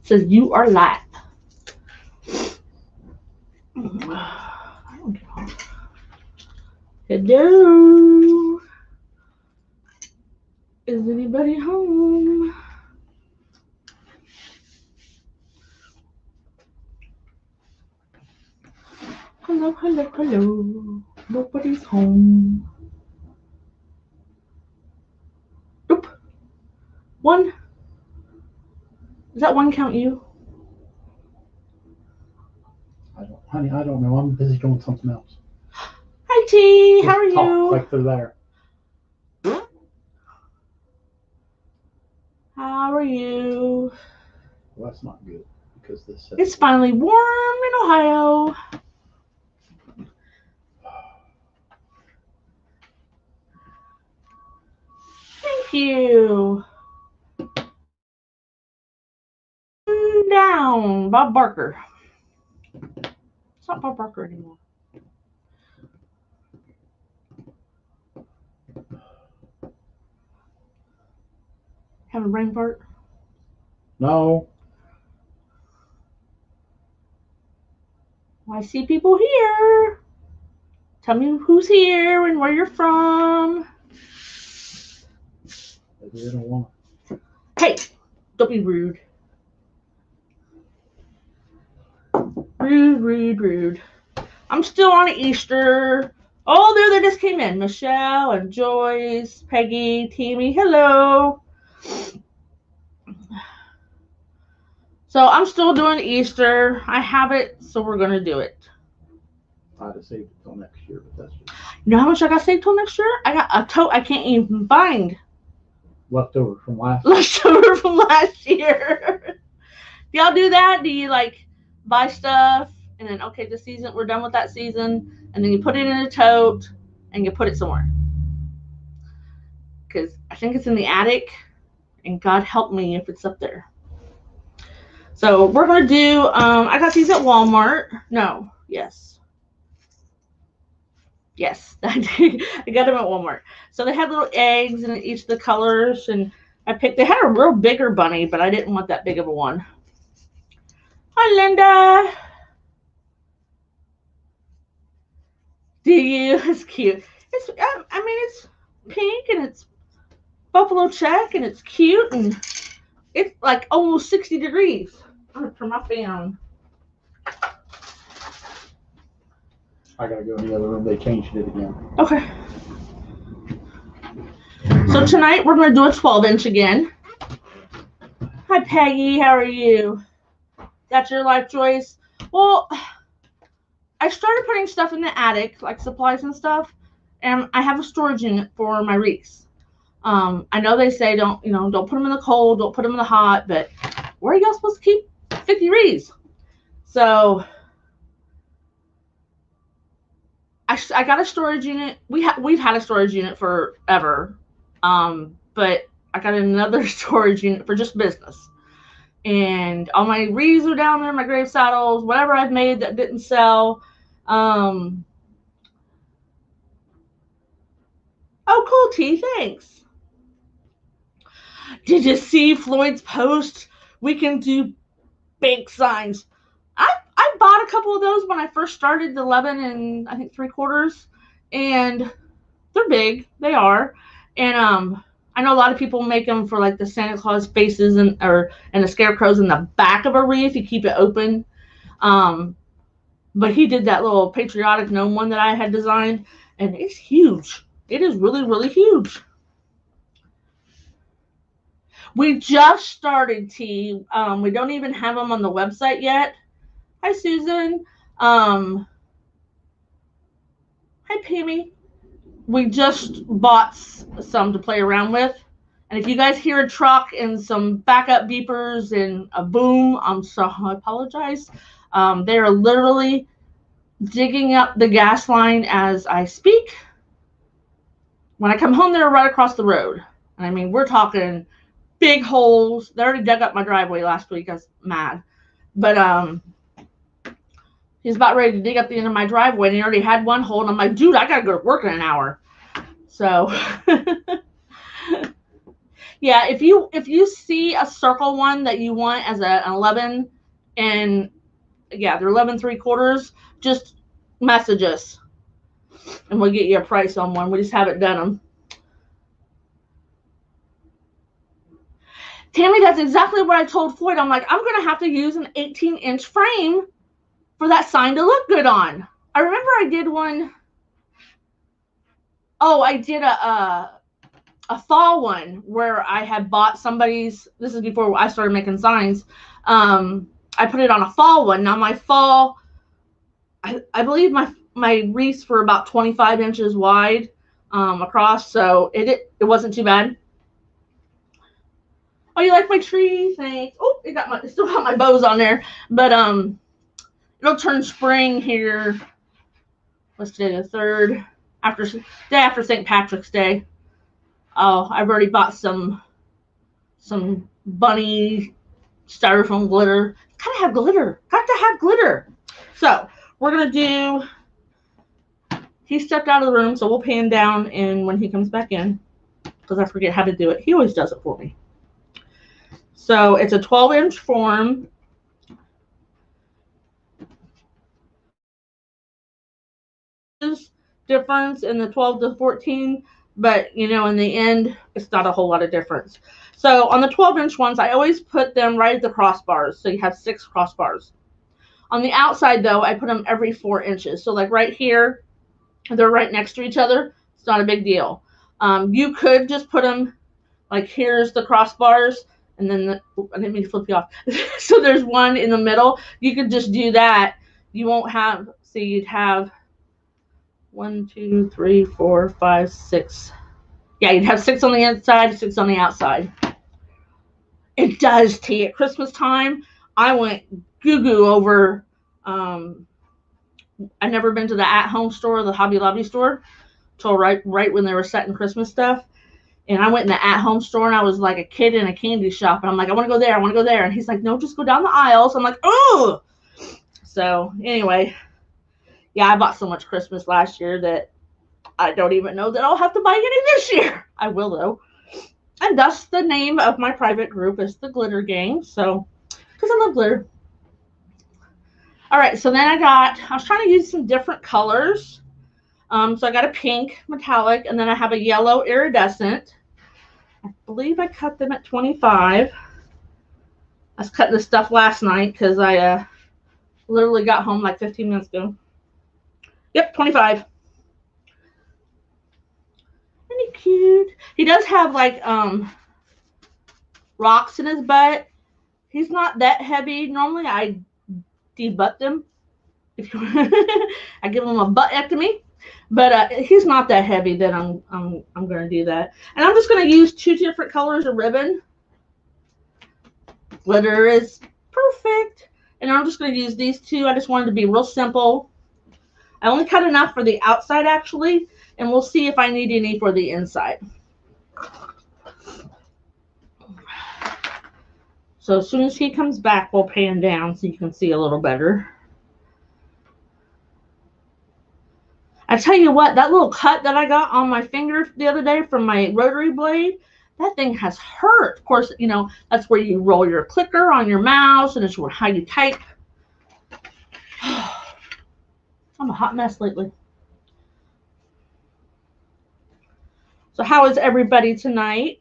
says you are live. I don't get home. Hello. Is anybody home? Hello, hello, hello. Nobody's home. Nope. One. Does that one count you? Honey, I don't know. I'm busy doing something else. Hi, T. How are Talk you? like they're there. How are you? Well, that's not good because this says It's finally warm in Ohio. Thank you. Down, Bob Barker. It's not Bob Barker anymore. Have a brain fart? no. Well, I see people here. Tell me who's here and where you're from. Maybe they don't want to. Hey, don't be rude. Rude. I'm still on Easter. Oh, there they just came in. Michelle and Joyce, Peggy, Tammy. Hello. So I'm still doing Easter. I have it, so we're going to do it. I'd have saved it till next year, but that's just You know how much I got saved till next year? I got a tote I can't even find. leftover from last Leftover from last year. Do y'all do that? Do you like buy stuff and then, okay, this season, we're done with that season, and then you put it in a tote and you put it somewhere? Because I think it's in the attic, and God help me if it's up there. So we're going to do, I got these at Walmart. No, yes, I got them at Walmart. So they had little eggs in each of the colors, and they had a real bigger bunny, but I didn't want that big of a one. Hi, Linda. Do you? It's cute. It's, I mean, it's pink, and it's buffalo check, and it's cute, and it's like almost 60 degrees. I'm going to turn my fan on. I gotta go in the other room. They changed it again. Okay. So tonight we're going to do a 12-inch again. Hi, Peggy. How are you? That's your life, Joyce. Well, I started putting stuff in the attic, like supplies and stuff, and I have a storage unit for my wreaths. I know they say don't put them in the cold, don't put them in the hot, but where are y'all supposed to keep 50 wreaths? So I got a storage unit. We've had a storage unit forever, but I got another storage unit for just business. And all my wreaths are down there, my grave saddles, whatever I've made that didn't sell. Oh, cool, T. Thanks. Did you see Floyd's post? We can do bank signs. I bought a couple of those when I first started the 11 and I think 3/4, and they're big. They are, and I know a lot of people make them for like the Santa Claus faces and the scarecrows in the back of a wreath. You keep it open. But he did that little patriotic gnome one that I had designed, and it's huge. It is really, really huge. We just started, T. We don't even have them on the website yet. Hi, Susan. Hi, Pammy. We just bought some to play around with. And if you guys hear a truck and some backup beepers and a boom, I'm sorry, I apologize. They are literally digging up the gas line as I speak. When I come home, they're right across the road. And I mean, we're talking big holes. They already dug up my driveway last week. I was mad. But he's about ready to dig up the end of my driveway, and he already had one hole. And I'm like, dude, I got to go to work in an hour. So, Yeah, if you see a circle one that you want as an 11, and yeah, they're 11 3/4, just message us and we'll get you a price on one. We just haven't done them. Tammy, that's exactly what I told Floyd. I'm like, I'm going to have to use an 18-inch frame for that sign to look good on. I remember I did one. Oh, I did a fall one where I had bought somebody's. This is before I started making signs. I put it on a fall one. Now my fall, I believe my wreaths were about 25 inches wide across, so it wasn't too bad. Oh, you like my tree? Thanks. Oh, it still got my bows on there, but it'll turn spring here. What's today? The 3rd, day after St. Patrick's Day. Oh, I've already bought some bunny styrofoam glitter. Gotta have glitter. Got to have glitter. So we're gonna do. He stepped out of the room, so we'll pan down and when he comes back in, because I forget how to do it. He always does it for me. So it's a 12-inch form. Difference in the 12 to 14, but you know, in the end, it's not a whole lot of difference. So on the 12-inch ones, I always put them right at the crossbars. So you have 6 crossbars. On the outside, though, I put them every 4 inches. So like right here, they're right next to each other. It's not a big deal. You could just put them like here's the crossbars, and then I didn't mean to flip you off. So there's one in the middle. You could just do that. You won't have. So you'd have 1, 2, 3, 4, 5, 6. Yeah, you'd have 6 on the inside, 6 on the outside. It does tea. At Christmas time, I went goo-goo over. I'd never been to the at-home store, the Hobby Lobby store, till right when they were setting Christmas stuff. And I went in the at-home store, and I was like a kid in a candy shop. And I'm like, I want to go there. I want to go there. And he's like, no, just go down the aisles. I'm like, oh. So anyway, yeah, I bought so much Christmas last year that I don't even know that I'll have to buy any this year. I will, though. And thus the name of my private group is the Glitter Gang. So, because I love glitter. All right, so then I was trying to use some different colors. So I got a pink metallic, and then I have a yellow iridescent. I believe I cut them at 25. I was cutting this stuff last night because I literally got home like 15 minutes ago. Yep, 25. Isn't he cute? He does have like rocks in his butt. He's not that heavy. Normally I debutt them. I give him a buttectomy. But he's not that heavy that I'm going to do that. And I'm just going to use 2 different colors of ribbon. Glitter is perfect. And I'm just going to use these 2. I just wanted to be real simple. I only cut enough for the outside, actually. And we'll see if I need any for the inside. So as soon as he comes back, we'll pan down so you can see a little better. I tell you what, that little cut that I got on my finger the other day from my rotary blade, that thing has hurt. Of course, you know, that's where you roll your clicker on your mouse, and it's how you type. I'm a hot mess lately. So how is everybody tonight?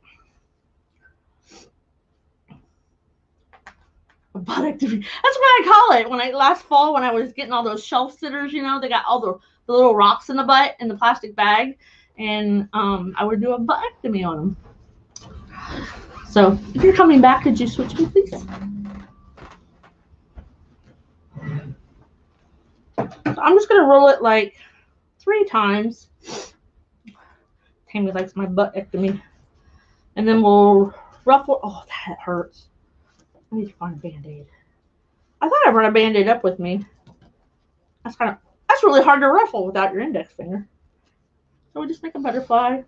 A buttectomy. That's what I call it. Last fall when I was getting all those shelf sitters, you know, they got all the little rocks in the butt in the plastic bag, and I would do a buttectomy on them. So if you're coming back, could you switch me, please? So I'm just going to roll it like 3 times. Tammy likes my buttectomy. And then we'll ruffle. Oh, that hurts. I need to find a Band-Aid. I thought I brought a Band-Aid up with me. That's really hard to ruffle without your index finger. So we just make a butterfly.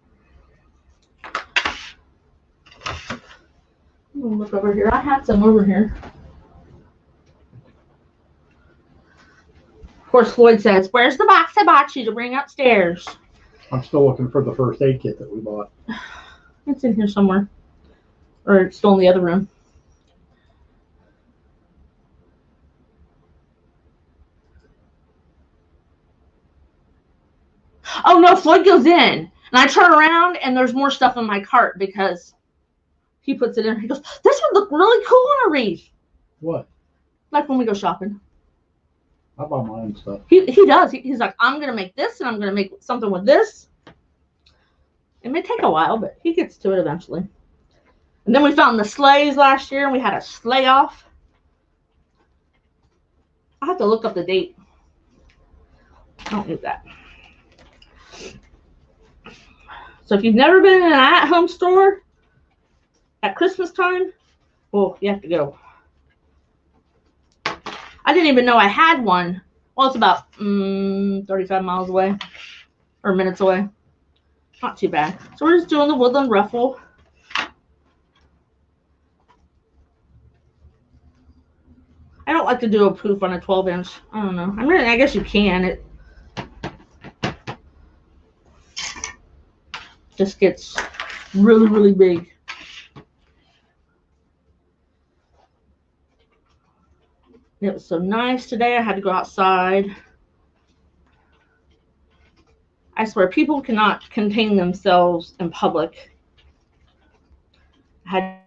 I'm going to look over here. I had some over here. Of course, Floyd says, where's the box I bought you to bring upstairs? I'm still looking for the first aid kit that we bought. It's in here somewhere. Or it's still in the other room. Oh no, Floyd goes in. And I turn around and there's more stuff in my cart because he puts it in. He goes, this would look really cool on a wreath. What? Like when we go shopping. I buy my own stuff. He does. He's like, I'm going to make this and I'm going to make something with this. It may take a while, but he gets to it eventually. And then we found the sleighs last year and we had a sleigh off. I'll have to look up the date. I don't need that. So if you've never been in an at-home store at Christmas time, well, you have to go. I didn't even know I had one. Well, it's about 35 miles away or minutes away. Not too bad. So we're just doing the woodland ruffle. I don't like to do a poof on a 12-inch. I don't know. I mean, I guess you can. It just gets really, really big. It was so nice today. I had to go outside. I swear, people cannot contain themselves in public. I had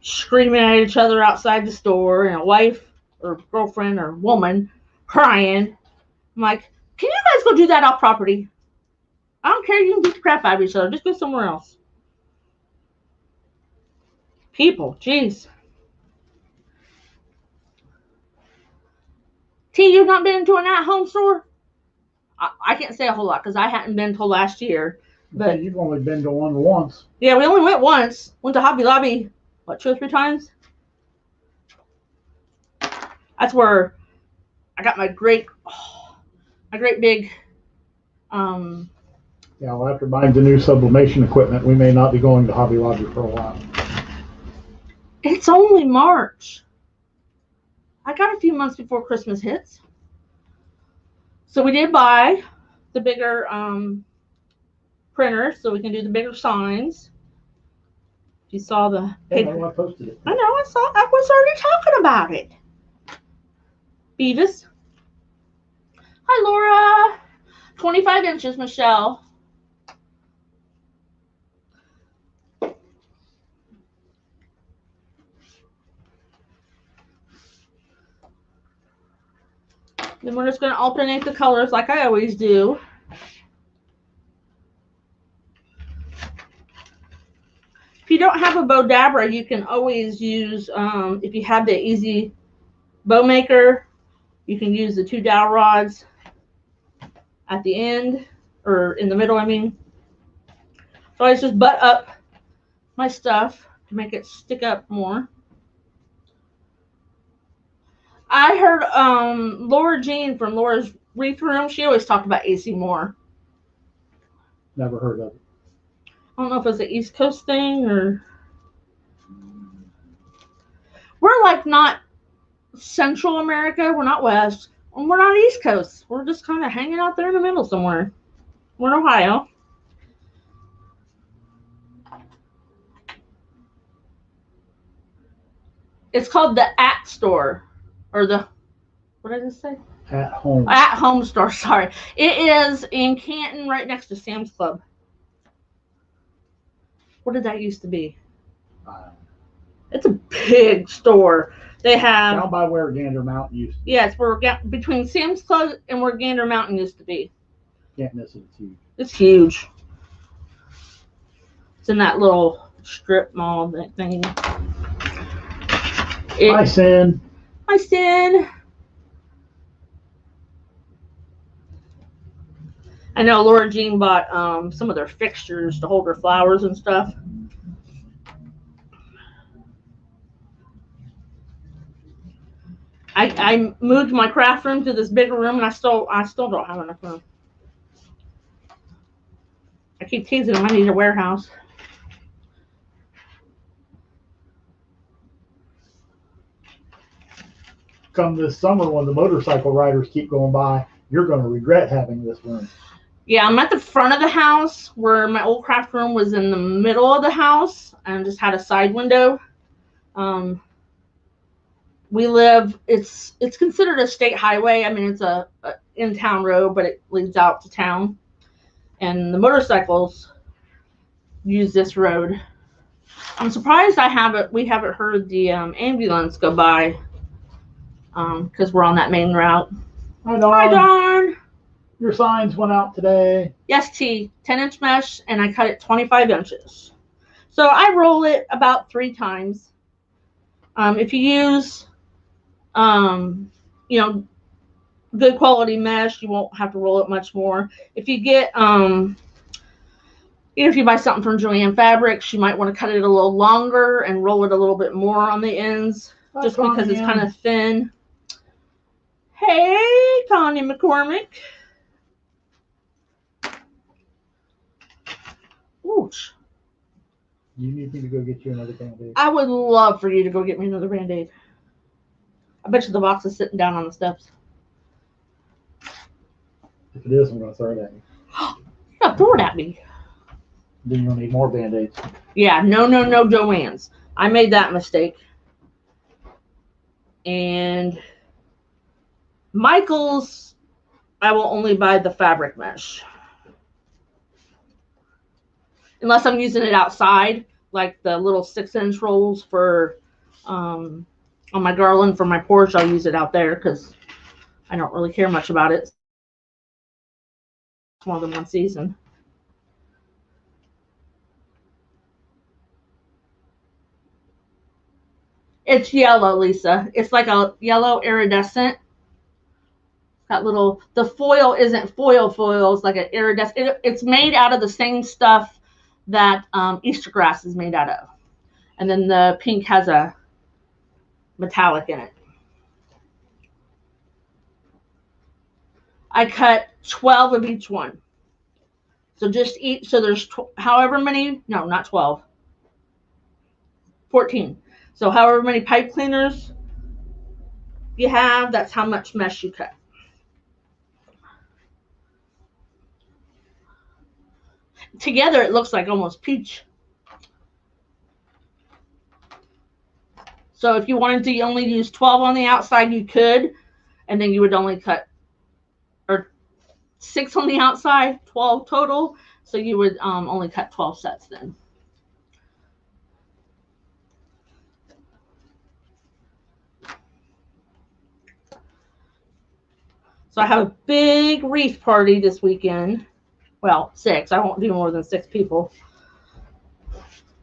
screaming at each other outside the store, and a wife or girlfriend or woman crying. I'm like, can you guys go do that off property? I don't care. You can beat the crap out of each other. Just go somewhere else. People, jeez. T, you've not been to an at-home store? I can't say a whole lot because I hadn't been till last year. But you've only been to one once. Yeah, we only went once. Went to Hobby Lobby, what, 2 or 3 times? That's where I got my great big. Yeah, well, after buying the new sublimation equipment, we may not be going to Hobby Lobby for a while. It's only March. I got a few months before Christmas hits. So we did buy the bigger printer so we can do the bigger signs. If you saw the paper. Yeah, I posted it. I know, I was already talking about it. Beavis. Hi, Laura. 25 inches, Michelle. Then we're just going to alternate the colors like I always do. If you don't have a bow dabber, you can always use, if you have the easy bow maker, you can use the 2 dowel rods at the end, or in the middle, I mean. So I just butt up my stuff to make it stick up more. I heard Laura Jean from Laura's Wreath Room, she always talked about AC Moore. Never heard of it. I don't know if it's an East Coast thing or... We're like not Central America. We're not West. And we're not East Coast. We're just kind of hanging out there in the middle somewhere. We're in Ohio. It's called the At Store. Or the... What did I just say? At home. At Home Store, sorry. It is in Canton, right next to Sam's Club. What did that used to be? It's a big store. They have... Down by where Gander Mountain used to be. Yeah, it's where between Sam's Club and where Gander Mountain used to be. Can't miss it. It's huge. It's huge. It's in that little strip mall thing. Hi, Sin. Hi, Sin. I know Laura Jean bought some of their fixtures to hold her flowers and stuff. I moved my craft room to this bigger room, and I still don't have enough room. I keep teasing them. I need a warehouse. Come this summer, when the motorcycle riders keep going by, you're going to regret having this room. Yeah, I'm at the front of the house where my old craft room was in the middle of the house and just had a side window. We live, it's considered a state highway. I mean, it's a in-town road, but it leads out to town. And the motorcycles use this road. I'm surprised we haven't heard the ambulance go by because we're on that main route. Hi, Dawn. Hi, Dawn. Your signs went out today. Yes, T, 10-inch mesh, and I cut it 25 inches. So I roll it about 3 times. If you use, good quality mesh, you won't have to roll it much more. If you get, if you buy something from Joanne Fabrics, you might want to cut it a little longer and roll it a little bit more on the ends, just because it's kind of thin. Hey, Tanya McCormick. Ooch. You need me to go get you another Band-Aid? I would love for you to go get me another Band-Aid. I bet you the box is sitting down on the steps. If it is, I'm going to throw it at you. Yeah, throw it at me. Then you'll need more Band-Aids. Yeah, no, Joanne's. I made that mistake. And Michael's, I will only buy the fabric mesh. Unless I'm using it outside, like the little 6-inch rolls for on my garland for my porch. I'll use it out there because I don't really care much about it. It's more than one season. It's yellow, Lisa. It's like a yellow iridescent. That little, the foil isn't foil. It's like an iridescent. It's made out of the same stuff that Easter grass is made out of. And then the pink has a metallic in it. I cut 12 of each one. So just each, so there's however many, no, not 12. 14. So however many pipe cleaners you have, that's how much mesh you cut. Together it looks like almost peach. So if you wanted to only use 12 on the outside, you could, and then you would only cut, or 6 on the outside, 12 total. So you would only cut 12 sets then. So I have a big wreath party this weekend. Well, 6. I won't do more than 6 people.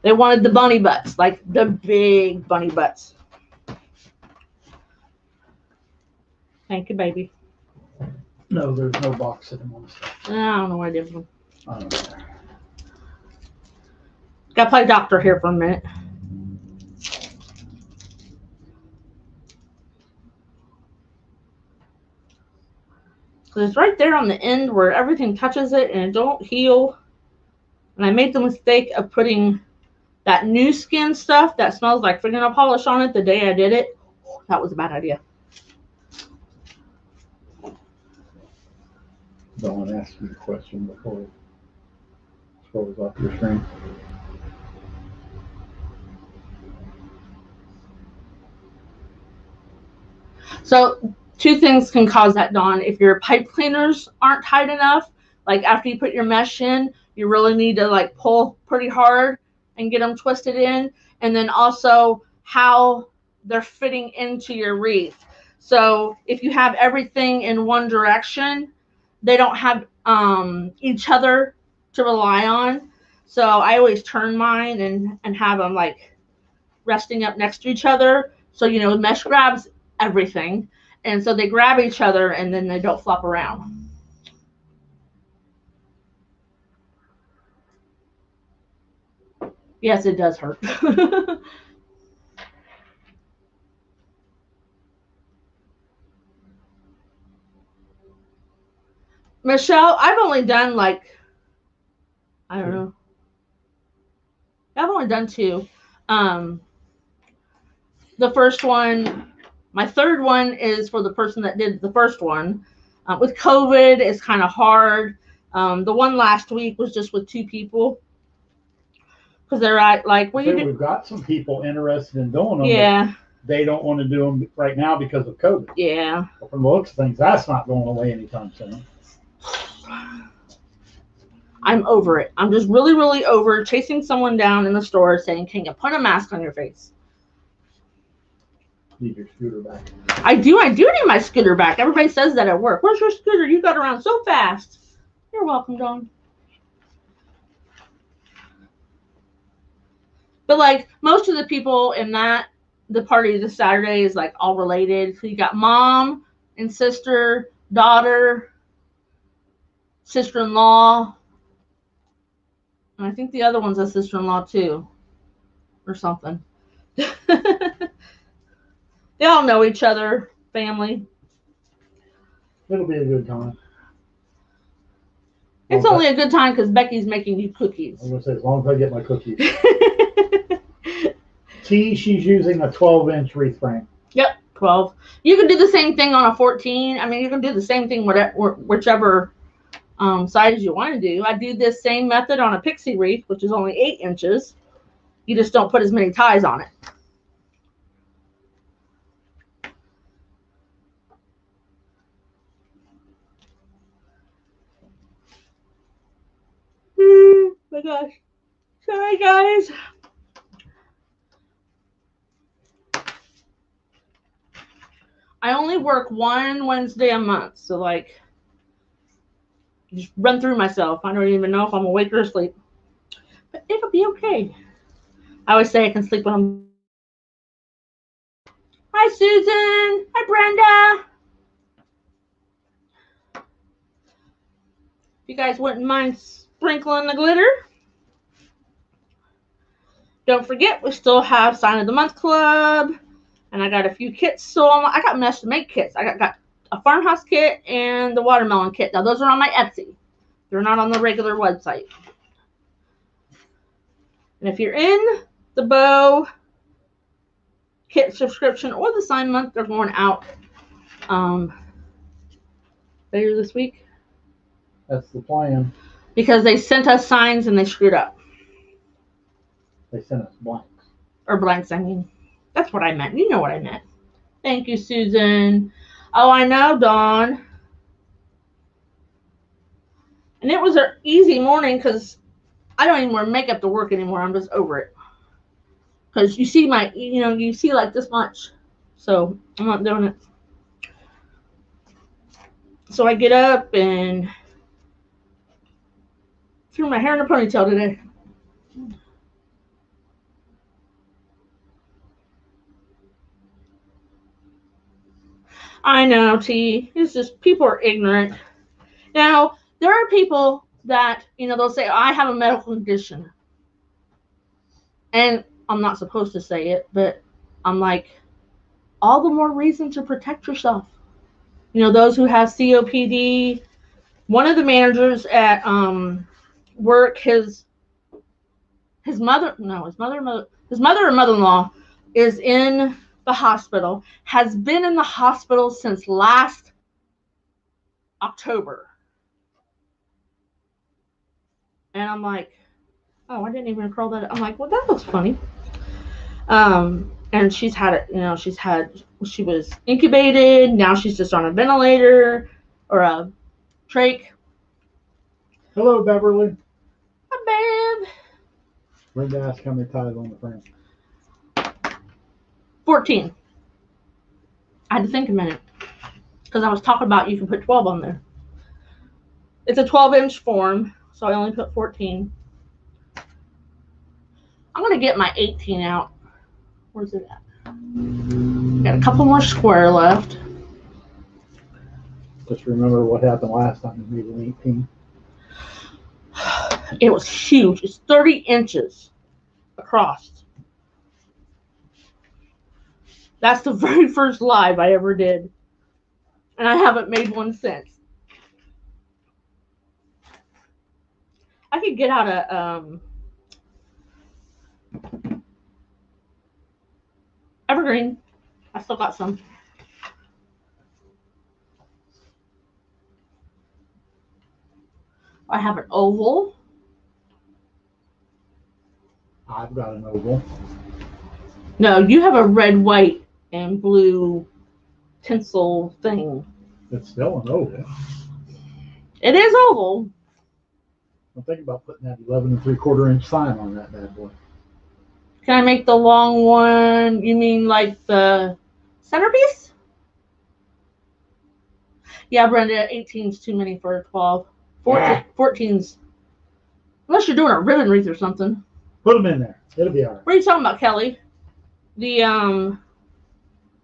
They wanted the bunny butts, like the big bunny butts. Thank you, baby. No, there's no box sitting on the stuff. I don't know what I did with them. I don't know. Gotta play doctor here for a minute. So it's right there on the end where everything touches it and it don't heal. And I made the mistake of putting that new skin stuff that smells like fingernail polish on it the day I did it. That was a bad idea. Dawn asked you a question before it scrolls off your screen. So 2 things can cause that, Dawn. If your pipe cleaners aren't tight enough, like after you put your mesh in, you really need to like pull pretty hard and get them twisted in. And then also how they're fitting into your wreath. So if you have everything in one direction, they don't have each other to rely on. So I always turn mine and have them like resting up next to each other. So, mesh grabs everything. And so they grab each other and then they don't flop around. Yes, it does hurt. Michelle, I've only done like, I don't know. I've only done 2. The first one, my third one is for the person that did the first one. With COVID, it's kind of hard The one last week was just with 2 people. Because they're like, what do you do? We've got some people interested in doing them. Yeah. They don't want to do them right now because of COVID. Yeah. But from the looks of things, that's not going away anytime soon. I'm over it. I'm just really, really over chasing someone down in the store saying, can you put a mask on your face? Need your scooter back. I do need my scooter back. Everybody says that at work. Where's your scooter? You got around so fast. You're welcome, Dawn. But like most of the people in the party this Saturday is like all related. So you got mom and sister, daughter, sister-in-law. And I think the other one's a sister-in-law too. Or something. They all know each other, family. It'll be a good time. It's only a good time because Becky's making you cookies. I'm going to say, as long as I get my cookies. T, she's using a 12-inch wreath frame. Yep, 12. You can do the same thing on a 14. I mean, you can do the same thing whichever size you want to do. I do this same method on a pixie wreath, which is only 8 inches. You just don't put as many ties on it. Oh my gosh. Sorry, guys. I only work 1 Wednesday a month, so like, just run through myself. I don't even know if I'm awake or asleep, but it'll be okay. I always say I can sleep when I'm. Hi, Susan. Hi, Brenda. If you guys wouldn't mind sprinkling the glitter. Don't forget, we still have Sign of the Month Club. And I got a few kits. So I got Mesh to Make kits. I got a farmhouse kit and the watermelon kit. Now, those are on my Etsy. They're not on the regular website. And if you're in the bow kit subscription or the sign month, they're going out later this week. That's the plan. Because they sent us signs and they screwed up. They sent us blanks. Or blanks, I mean. That's what I meant. You know what I meant. Thank you, Susan. Oh, I know, Dawn. And it was an easy morning because I don't even wear makeup to work anymore. I'm just over it. Because you see you see like this much. So I'm not doing it. So I get up and threw my hair in a ponytail today. I know, T. It's just people are ignorant. Now, there are people that, they'll say, I have a medical condition. And I'm not supposed to say it, but I'm like, all the more reason to protect yourself. Those who have COPD. One of the managers at work, his mother or mother-in-law is in the hospital, has been in the hospital since last October. And I'm like, oh, I didn't even recall that. I'm like, well, that looks funny. And she's had it, she was incubated. Now she's just on a ventilator or a trach. Hello, Beverly. Hi, babe. Brenda asked how many ties on the frame. 14. I had to think a minute because I was talking about you can put 12 on there. It's a 12-inch form, so I only put 14. I'm going to get my 18 out. Where's it at? Got a couple more square left. Just remember what happened last time you made an 18. It was huge. It's 30 inches across. That's the very first live I ever did. And I haven't made one since. I could get out a evergreen. I still got some. I have an oval. I've got an oval. No, you have a red, white, and blue tinsel thing. It's still an oval. It is oval. I'm thinking about putting that 11 3/4 inch sign on that bad boy. Can I make the long one? You mean like the centerpiece? Yeah, Brenda, 18's too many for a 12. 14's. Unless you're doing a ribbon wreath or something. Put them in there. It'll be all right. What are you talking about, Kelly? The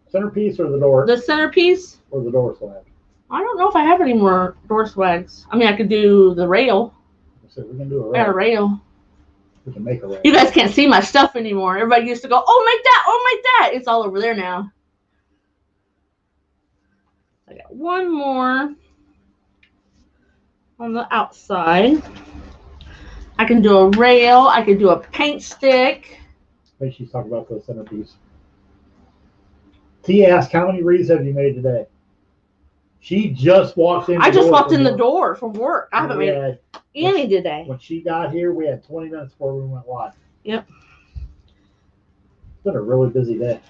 centerpiece or the door? The centerpiece? Or the door swag? I don't know if I have any more door swags. I mean, I could do the rail. So we can do a rail. I got a rail. We can make a rail. You guys can't see my stuff anymore. Everybody used to go, oh, make that, oh, make that. It's all over there now. I got one more on the outside. I can do a rail. I can do a paint stick. I think she's talking about the centerpiece. T asked, how many wreaths have you made today? She just walked in. I just walked in the door from work. I haven't made any today. When she got here, we had 20 minutes before we went live. Yep. It's been a really busy day.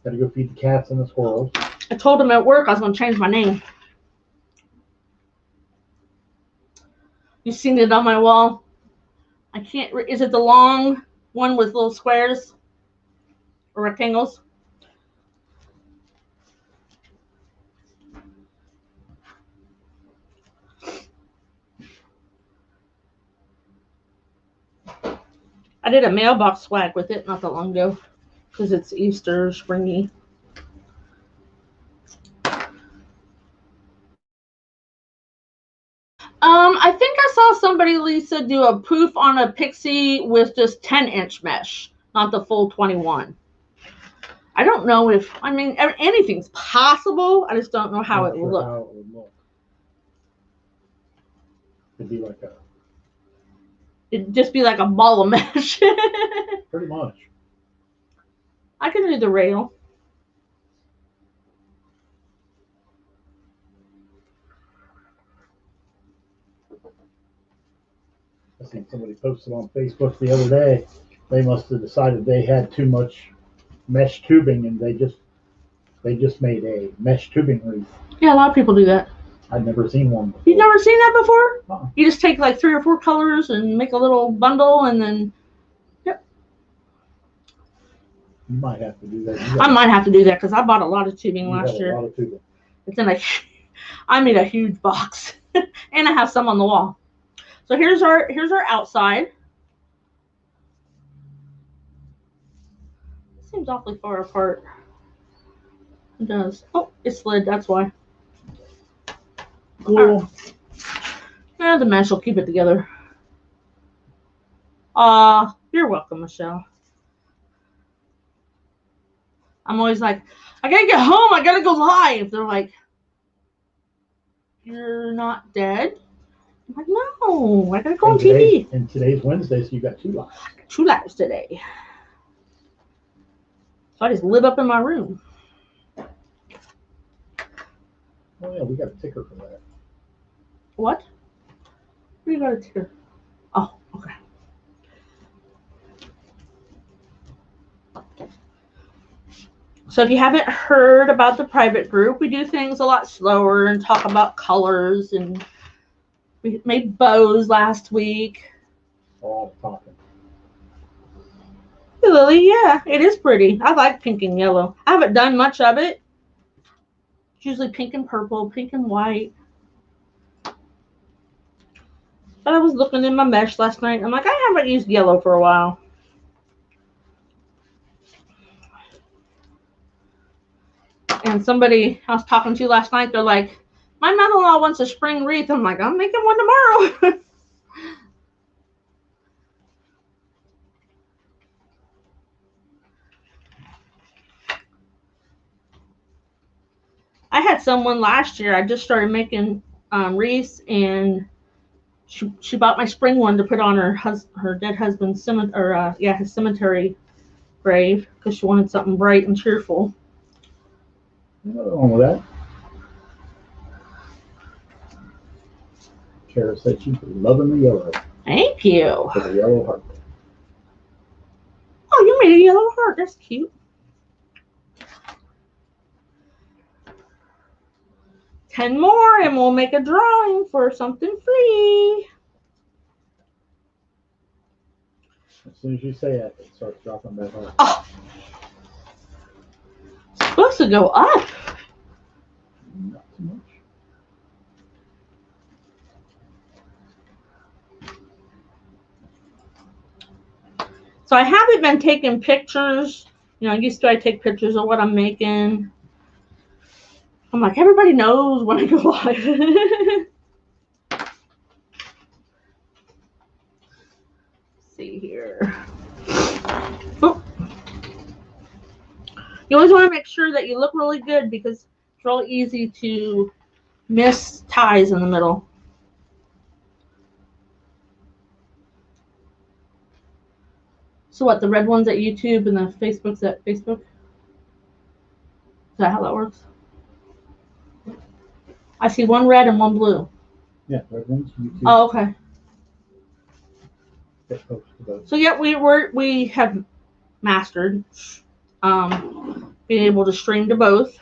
Got to go feed the cats and the squirrels. I told them at work I was going to change my name. You seen it on my wall? I can't. Is it the long one with little squares or rectangles? I did a mailbox swag with it not that long ago because it's Easter springy. I think I saw somebody, Lisa, do a poof on a pixie with just 10-inch mesh, not the full 21. I don't know if, I mean, anything's possible. I just don't know how it will look. It'd be like a... It'd just be like a ball of mesh. Pretty much. I can do the rail. I seen somebody posted on Facebook the other day. They must have decided they had too much mesh tubing, and they just made a mesh tubing wreath. Yeah, a lot of people do that. I've never seen one before. You've never seen that before? Uh-uh. You just take like 3 or 4 colors and make a little bundle, and then, yep. You might have to do that. I might have to do that because I bought a lot of tubing last year. A lot of tubing. It's in I made a huge box, and I have some on the wall. So here's our outside. It seems awfully far apart. It does. Oh, it slid. That's why. Cool. Yeah, the mesh will keep it together. You're welcome, Michelle. I'm always like, I gotta get home. I gotta go live. They're like, you're not dead? I'm like, no, I gotta go on TV. And today's Wednesday, so you got 2 lives. 2 lives today. So I just live up in my room. Oh yeah, we got a ticker for that. What? Where you got a ticker? Oh, okay. So if you haven't heard about the private group, we do things a lot slower and talk about colors, and we made bows last week. All talking. Hey, Lily, yeah, it is pretty. I like pink and yellow. I haven't done much of it. It's usually pink and purple, pink and white. But I was looking in my mesh last night. I'm like, I haven't used yellow for a while. And somebody I was talking to last night, they're like, my mother-in-law wants a spring wreath. I'm like, I'm making one tomorrow. I had someone last year. I just started making wreaths, and she bought my spring one to put on her dead husband's his cemetery grave because she wanted something bright and cheerful. Nothing wrong with that. Kara said she's loving the yellow. Thank you. For the yellow heart. Oh, you made a yellow heart. That's cute. 10 more and we'll make a drawing for something free. As soon as you say it, it starts dropping back off. Oh. It's supposed to go up. Not too much. So I haven't been taking pictures. You know, used to I take pictures of what I'm making. I'm like, everybody knows when I go live. See here. Oh. You always want to make sure that you look really good because it's really easy to miss ties in the middle. So what, the red ones at YouTube and the Facebook's at Facebook? Is that how that works? I see one red and one blue. Yeah, red ones, YouTube. Oh, okay. So yeah, we have mastered being able to stream to both.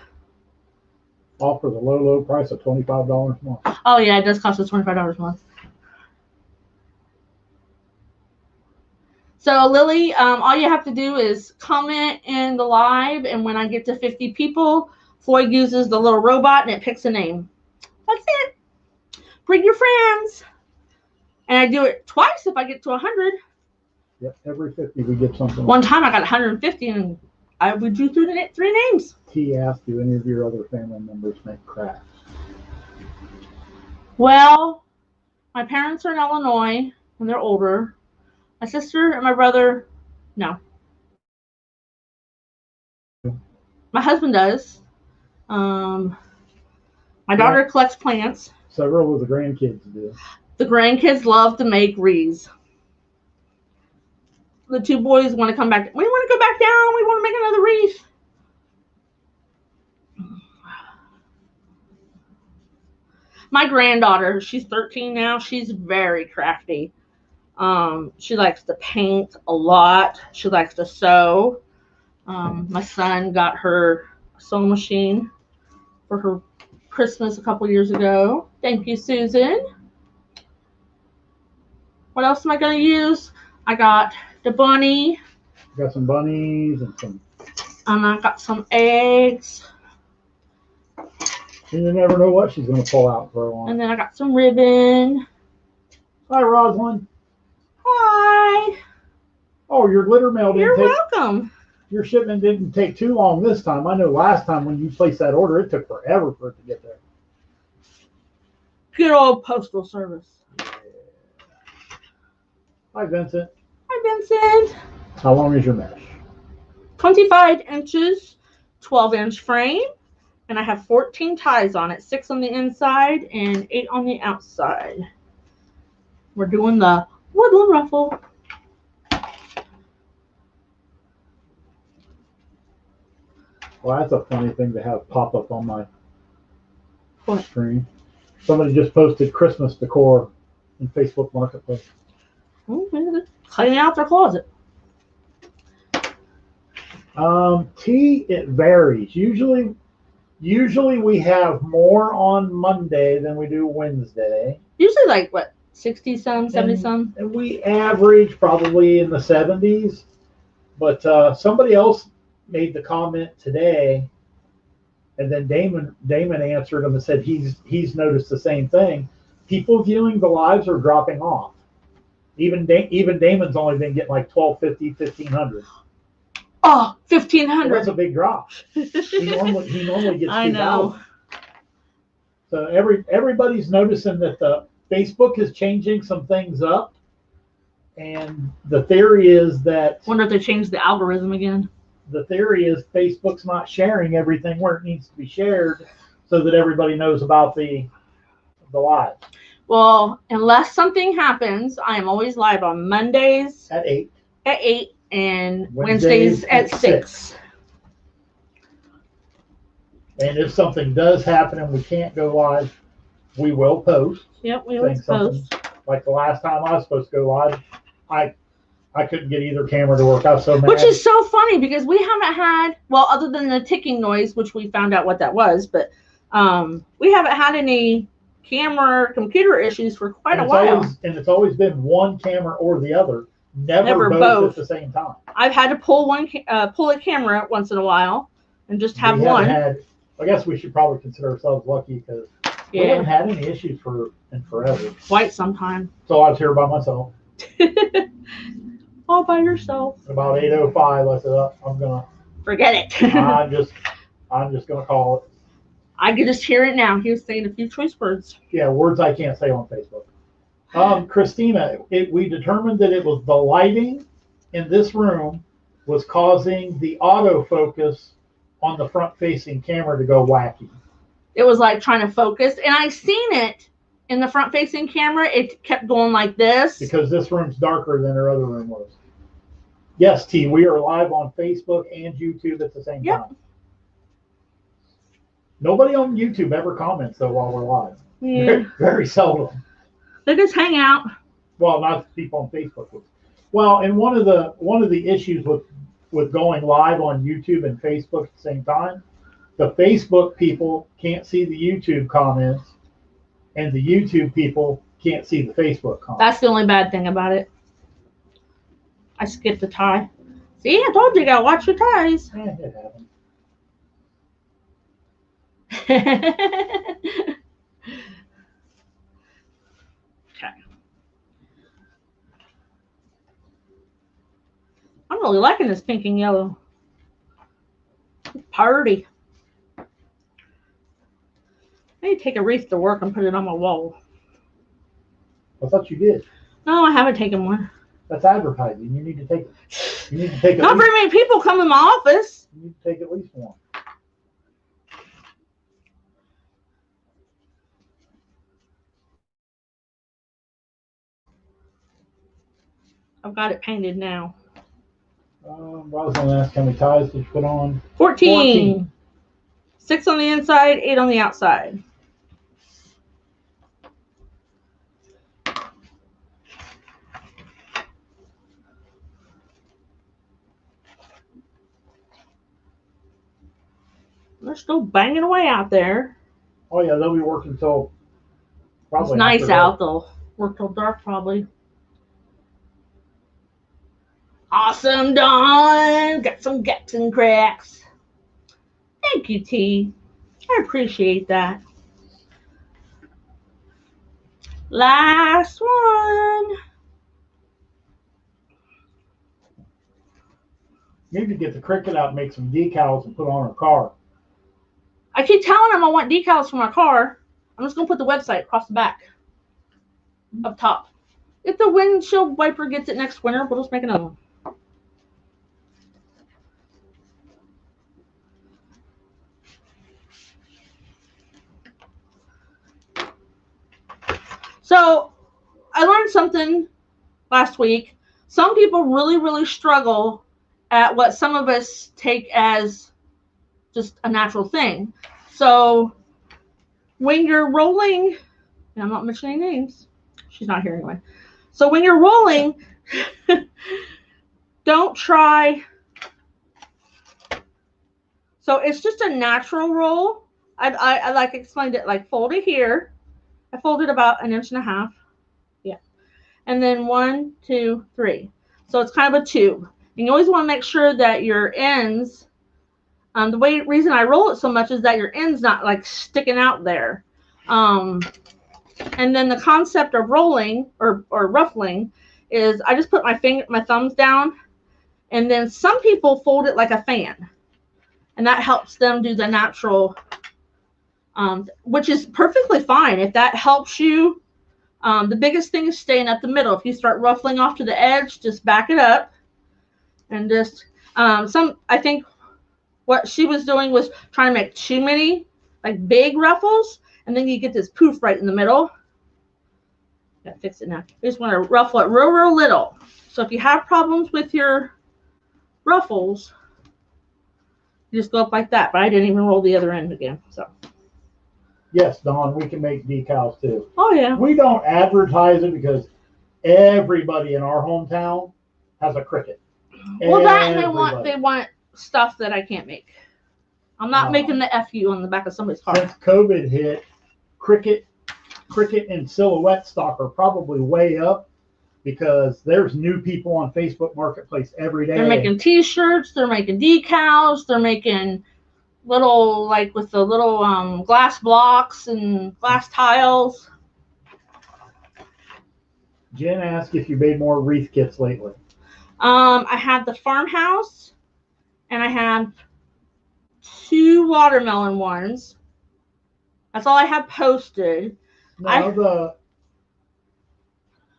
All for the low price of $25 a month. Oh yeah, it does cost us $25 a month. So Lily, all you have to do is comment in the live, and when I get to 50 people, Floyd uses the little robot and it picks a name. That's it. Bring your friends. And I do it twice if I get to 100. Yep, every 50 we get something. One time I got 150 and we drew three names. T asked, do any of your other family members make crafts? Well, my parents are in Illinois and they're older. My sister and my brother, no. My husband does. My daughter collects plants. Several of the grandkids do. The grandkids love to make wreaths. The two boys want to come back. We want to go back down. We want to make another wreath. My granddaughter, she's 13 now. She's very crafty. She likes to paint a lot. She likes to sew. My son got her a sewing machine for her Christmas a couple years ago. Thank you, Susan. What else am I going to use? I got the bunny. Got some bunnies and some. And I got some eggs. And you never know what she's going to pull out for a while. And then I got some ribbon. Hi, Rosalind. Hi. Oh, your glitter mail didn't You're welcome. Your shipment didn't take too long this time. I know last time when you placed that order, it took forever for it to get there. Good old postal service. Yeah. Hi, Vincent. Hi, Vincent. How long is your mesh? 25 inches, 12-inch frame. And I have 14 ties on it, 6 on the inside and 8 on the outside. We're doing the woodland ruffle. Well, that's a funny thing to have pop up on my screen. Somebody just posted Christmas decor in Facebook Marketplace. Cleaning out their closet. It varies. Usually we have more on Monday than we do Wednesday. Usually like what, 60 some, 70 some? And we average probably in the 70s. But somebody else made the comment today, and then Damon answered him and said he's noticed the same thing. People viewing the lives are dropping off. Even Damon's only been getting like 1,250, 1,500. Oh, 1,500. Well, that's a big drop. He normally gets 2,000. I know. So everybody's noticing that the Facebook is changing some things up, and the theory is that. Wonder if they changed the algorithm again. The theory is Facebook's not sharing everything where it needs to be shared, so that everybody knows about the live. Well, unless something happens, I am always live on Mondays at 8. At 8 and Wednesdays at 6. And if something does happen and we can't go live, we will post. Yep, we always post. Like the last time I was supposed to go live, I couldn't get either camera to work. I was so mad. Which is so funny because we haven't had, well, other than the ticking noise, which we found out what that was, but we haven't had any camera or computer issues for quite a while. It's always been one camera or the other, never both at the same time. I've had to pull a camera once in a while and just have one. I guess we should probably consider ourselves lucky because we haven't had any issues in forever. Quite some time. So I was here by myself. All by yourself. About 8:05, I said, I'm gonna forget it. I'm just gonna call it. I could just hear it now. He was saying a few choice words. Yeah, words I can't say on Facebook. Christina, we determined that it was the lighting in this room was causing the autofocus on the front-facing camera to go wacky. It was like trying to focus, and I seen it in the front-facing camera. It kept going like this. Because this room's darker than her other room was. Yes, T, we are live on Facebook and YouTube at the same time. Nobody on YouTube ever comments, though, while we're live. Yeah. Very, very seldom. They just hang out. Well, not people on Facebook. Well, and one of the issues with going live on YouTube and Facebook at the same time, the Facebook people can't see the YouTube comments, and the YouTube people can't see the Facebook comments. That's the only bad thing about it. I skipped the tie. See, I told you gotta watch your ties. It happens. Okay. I'm really liking this pink and yellow. Party. I need to take a wreath to work and put it on my wall. I thought you did. No, I haven't taken one. That's advertising. You need to take it. You need to take. Not very many people come in my office. You need to take at least one. I've got it painted now. I was going to ask how many ties did you put on? 14. 6 on the inside, 8 on the outside. They're still banging away out there. Oh yeah, they'll be working till probably. It's nice out. They'll work till dark probably. Awesome, Dawn. Got some gaps and cracks. Thank you, T. I appreciate that. Last one. Need to get the Cricut out and make some decals and put on her car. I keep telling them I want decals for my car. I'm just going to put the website across the back. Up top. If the windshield wiper gets it next winter, we'll just make another one. So, I learned something last week. Some people really, really struggle at what some of us take as just a natural thing. So, when you're rolling, and I'm not mentioning names. She's not here anyway. So, when you're rolling, don't try. So, it's just a natural roll. I like explained it like fold it here. I folded about 1.5 inches. Yeah. And then 1, 2, 3. So it's kind of a tube. And you always want to make sure that your ends, the reason I roll it so much is that your end's not like sticking out there. And then the concept of rolling or ruffling is I just put my thumbs down, and then some people fold it like a fan. And that helps them do the natural, which is perfectly fine. If that helps you, the biggest thing is staying at the middle. If you start ruffling off to the edge, just back it up. And just, I think what she was doing was trying to make too many, like big ruffles. And then you get this poof right in the middle. Gotta fix it now. You just want to ruffle it real, real little. So if you have problems with your ruffles, you just go up like that. But I didn't even roll the other end again. So Yes, Dawn, we can make decals too. Oh yeah. We don't advertise it because everybody in our hometown has a Cricut. Well, that and Everybody. they want stuff that I can't make. I'm not making the FU on the back of somebody's car. Since COVID hit, Cricut and Silhouette stock are probably way up because there's new people on Facebook Marketplace every day. They're making T-shirts. They're making decals. They're making little, like with the little glass blocks and glass tiles. Jen asked if you made more wreath kits lately. I had the farmhouse, and I have 2 watermelon ones. That's all I have posted. No, the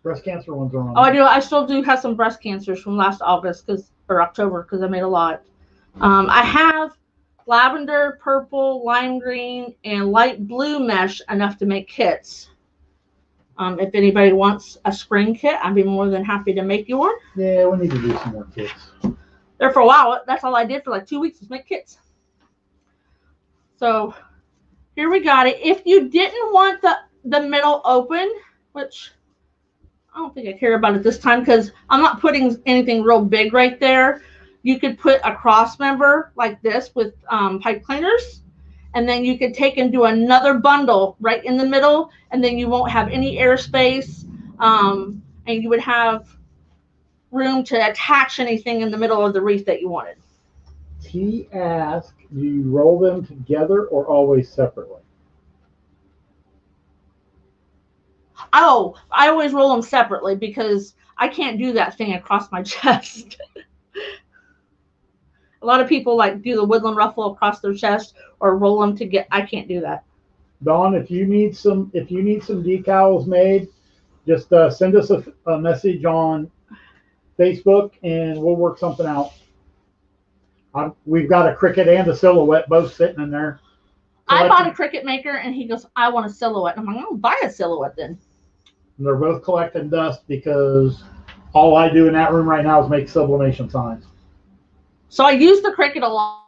breast cancer ones are on. Oh, I do. I still do have some breast cancers from last August or October because I made a lot. I have lavender, purple, lime green, and light blue mesh enough to make kits. If anybody wants a spring kit, I'd be more than happy to make you one. Yeah, we need to do some more kits. There for a while, that's all I did for like 2 weeks was make kits. So here we got it. If you didn't want the middle open, which I don't think I care about it this time because I'm not putting anything real big right there. You could put a cross member like this with pipe cleaners. And then you could take and do another bundle right in the middle, and then you won't have any airspace, and you would have room to attach anything in the middle of the wreath that you wanted. He asked, do you roll them together or always separately? Oh, I always roll them separately because I can't do that thing across my chest. A lot of people like do the woodland ruffle across their chest or roll them to get. I can't do that. Dawn, if you need some decals made, just send us a message on Facebook and we'll work something out. We've got a Cricut and a Silhouette both sitting in there. I bought a Cricut maker and he goes, I want a Silhouette. And I'm like, I'll buy a Silhouette then. And they're both collecting dust because all I do in that room right now is make sublimation signs. So I use the Cricut a lot.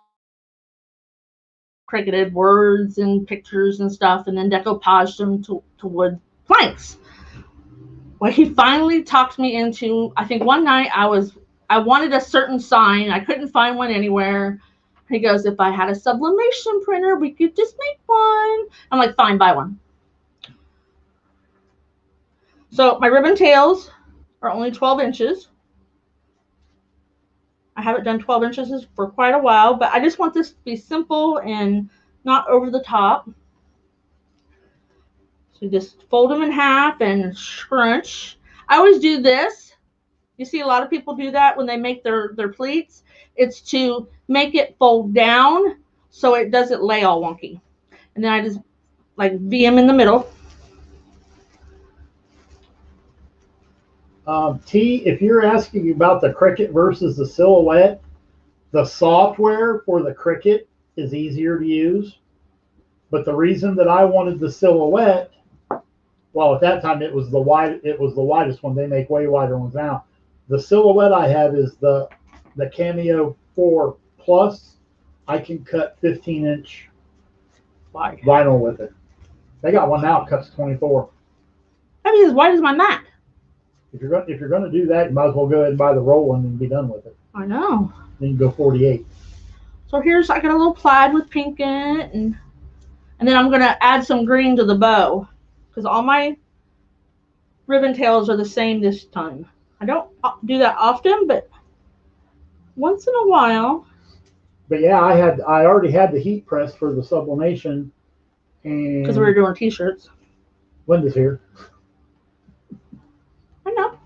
Cricketed words and pictures and stuff, and then decoupaged them to wood planks. Well, he finally talked me into, I think one night I wanted a certain sign. I couldn't find one anywhere. He goes, if I had a sublimation printer, we could just make one. I'm like, fine, buy one. So my ribbon tails are only 12 inches. I haven't done 12 inches for quite a while, but I just want this to be simple and not over the top. So just fold them in half and scrunch. I always do this. You see a lot of people do that when they make their pleats. It's to make it fold down so it doesn't lay all wonky. And then I just like V them in the middle. T, if you're asking about the Cricut versus the Silhouette, the software for the Cricut is easier to use. But the reason that I wanted the Silhouette, well, at that time it was the widest one. They make way wider ones now. The Silhouette I have is the Cameo 4 Plus. I can cut 15-inch vinyl with it. They got one now that cuts 24. I mean, as wide as my mat. If you're going to do that, you might as well go ahead and buy the Roland and be done with it. I know. Then you go 48. So here's, I got a little plaid with pink in it, and then I'm going to add some green to the bow because all my ribbon tails are the same this time. I don't do that often, but once in a while. But yeah, I already had the heat press for the sublimation, and because we were doing t-shirts. Linda's here. I know.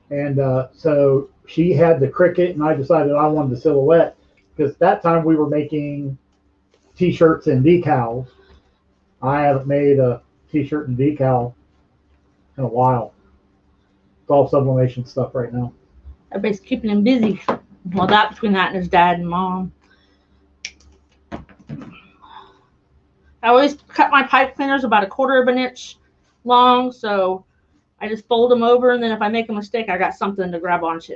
And so she had the Cricut, and I decided I wanted the Silhouette because at that time we were making t-shirts and decals. I haven't made a t-shirt and decal in a while. It's all sublimation stuff right now. Everybody's keeping him busy. Well, that between that and his dad and mom. I always cut my pipe cleaners about 1/4 of an inch long, so I just fold them over, and then if I make a mistake, I got something to grab onto.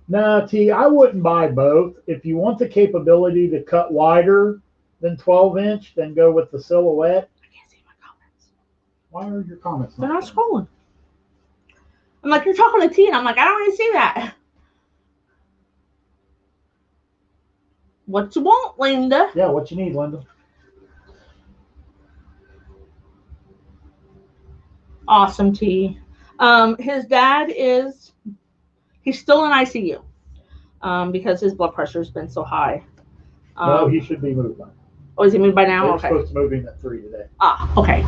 No, T, I wouldn't buy both. If you want the capability to cut wider, then 12-inch, then go with the silhouette. I can't see my comments. Why are your comments They're not scrolling. I'm like, you're talking to T, and I'm like, I don't want to see that. What you want, Linda? Yeah, what you need, Linda? Awesome, T. His dad he's still in ICU because his blood pressure has been so high. No, he should be moved by. Oh, is he moved by now? They're Okay. supposed to move him at 3 today. Ah, okay.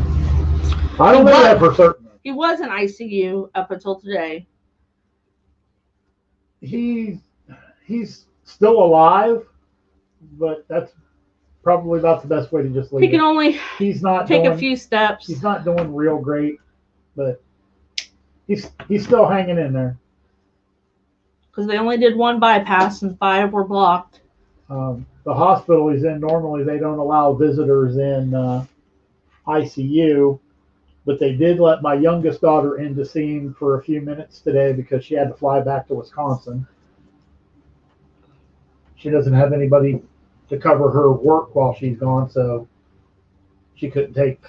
I don't know that for certain. He was in ICU up until today. He's still alive, but that's probably not the best way to just leave. He can only take a few steps. He's not doing real great, but he's still hanging in there. Because they only did 1 bypass and 5 were blocked. The hospital he's in, normally they don't allow visitors in ICU, but they did let my youngest daughter in to see him for a few minutes today because she had to fly back to Wisconsin. She doesn't have anybody to cover her work while she's gone, so she couldn't take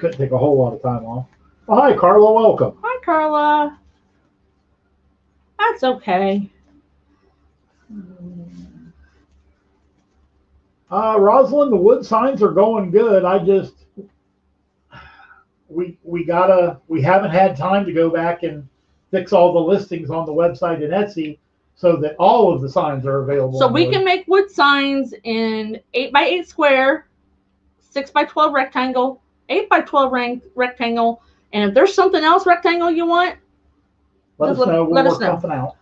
a whole lot of time off. Oh, hi, Carla. Welcome. Hi, Carla. That's okay. Rosalind, the wood signs are going good. We haven't had time to go back and fix all the listings on the website and Etsy so that all of the signs are available. So we can make wood signs in 8x8 square, 6x12 rectangle, 8x12 rectangle, and if there's something else rectangle you want, let us know. We'll work something out.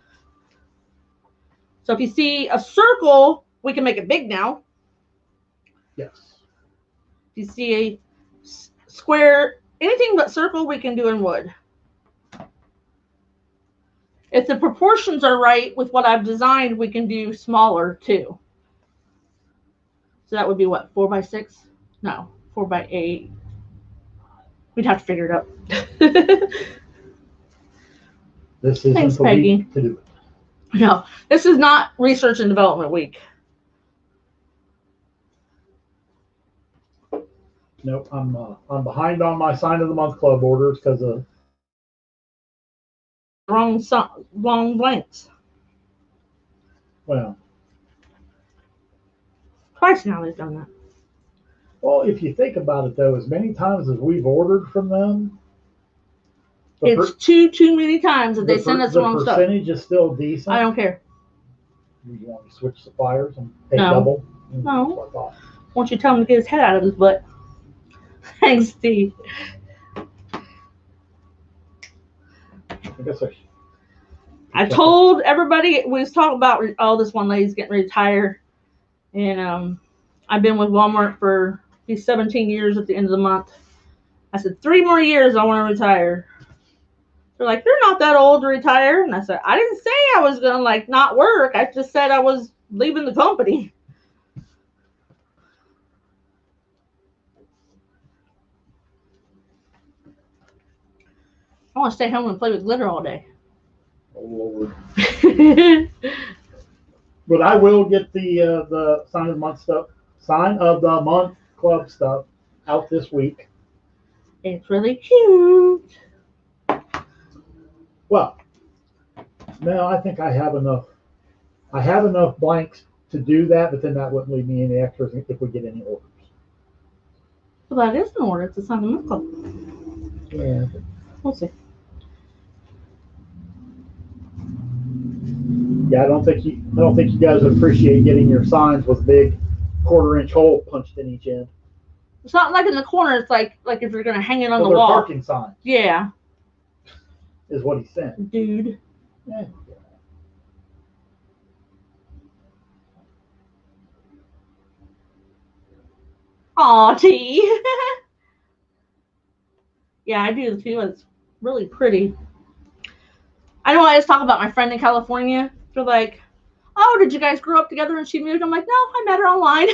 So if you see a circle, we can make it big now. Yes. If you see a square, anything but circle, we can do in wood. If the proportions are right with what I've designed, we can do smaller too. So that would be what, 4x6? No, 4x8. We'd have to figure it out. This isn't Thanks, the Peggy. week to do it. No, this is not research and development week. Nope, I'm behind on my sign of the month club orders because of wrong blanks. Well, Twice now they've done that. Well, if you think about it, though, as many times as we've ordered from them, it's too many times that they send us the wrong stuff. The percentage is still decent. I don't care. You want to switch suppliers and pay No. double? No. Why don't you tell him to get his head out of his butt? Thanks, Steve. I guess I told everybody, we was talking about, oh, this one lady's getting ready to retire. And I've been with Walmart for these 17 years at the end of the month. I said, 3 more years I want to retire. They're like, you're not that old to retire. And I said, I didn't say I was going to not work. I just said I was leaving the company. I want to stay home and play with glitter all day. Oh, Lord. But I will get the sign of the month club stuff out this week. It's really cute. Well, no, I think I have enough. I have enough blanks to do that, but then that wouldn't leave me any extras if we get any orders. Well, that is an order. It's a sign of the month club. Yeah. We'll see. Yeah, I don't think you guys would appreciate getting your signs with a big 1/4-inch hole punched in each end. It's not like in the corner. It's like if you're gonna hang it on the they're wall. Parking signs. Yeah. Is what he sent. Dude. Yeah. Aw, T. Yeah, I do too. It's really pretty. I know I was talking about my friend in California. They're like, oh, did you guys grow up together and she moved? I'm like, no, I met her online.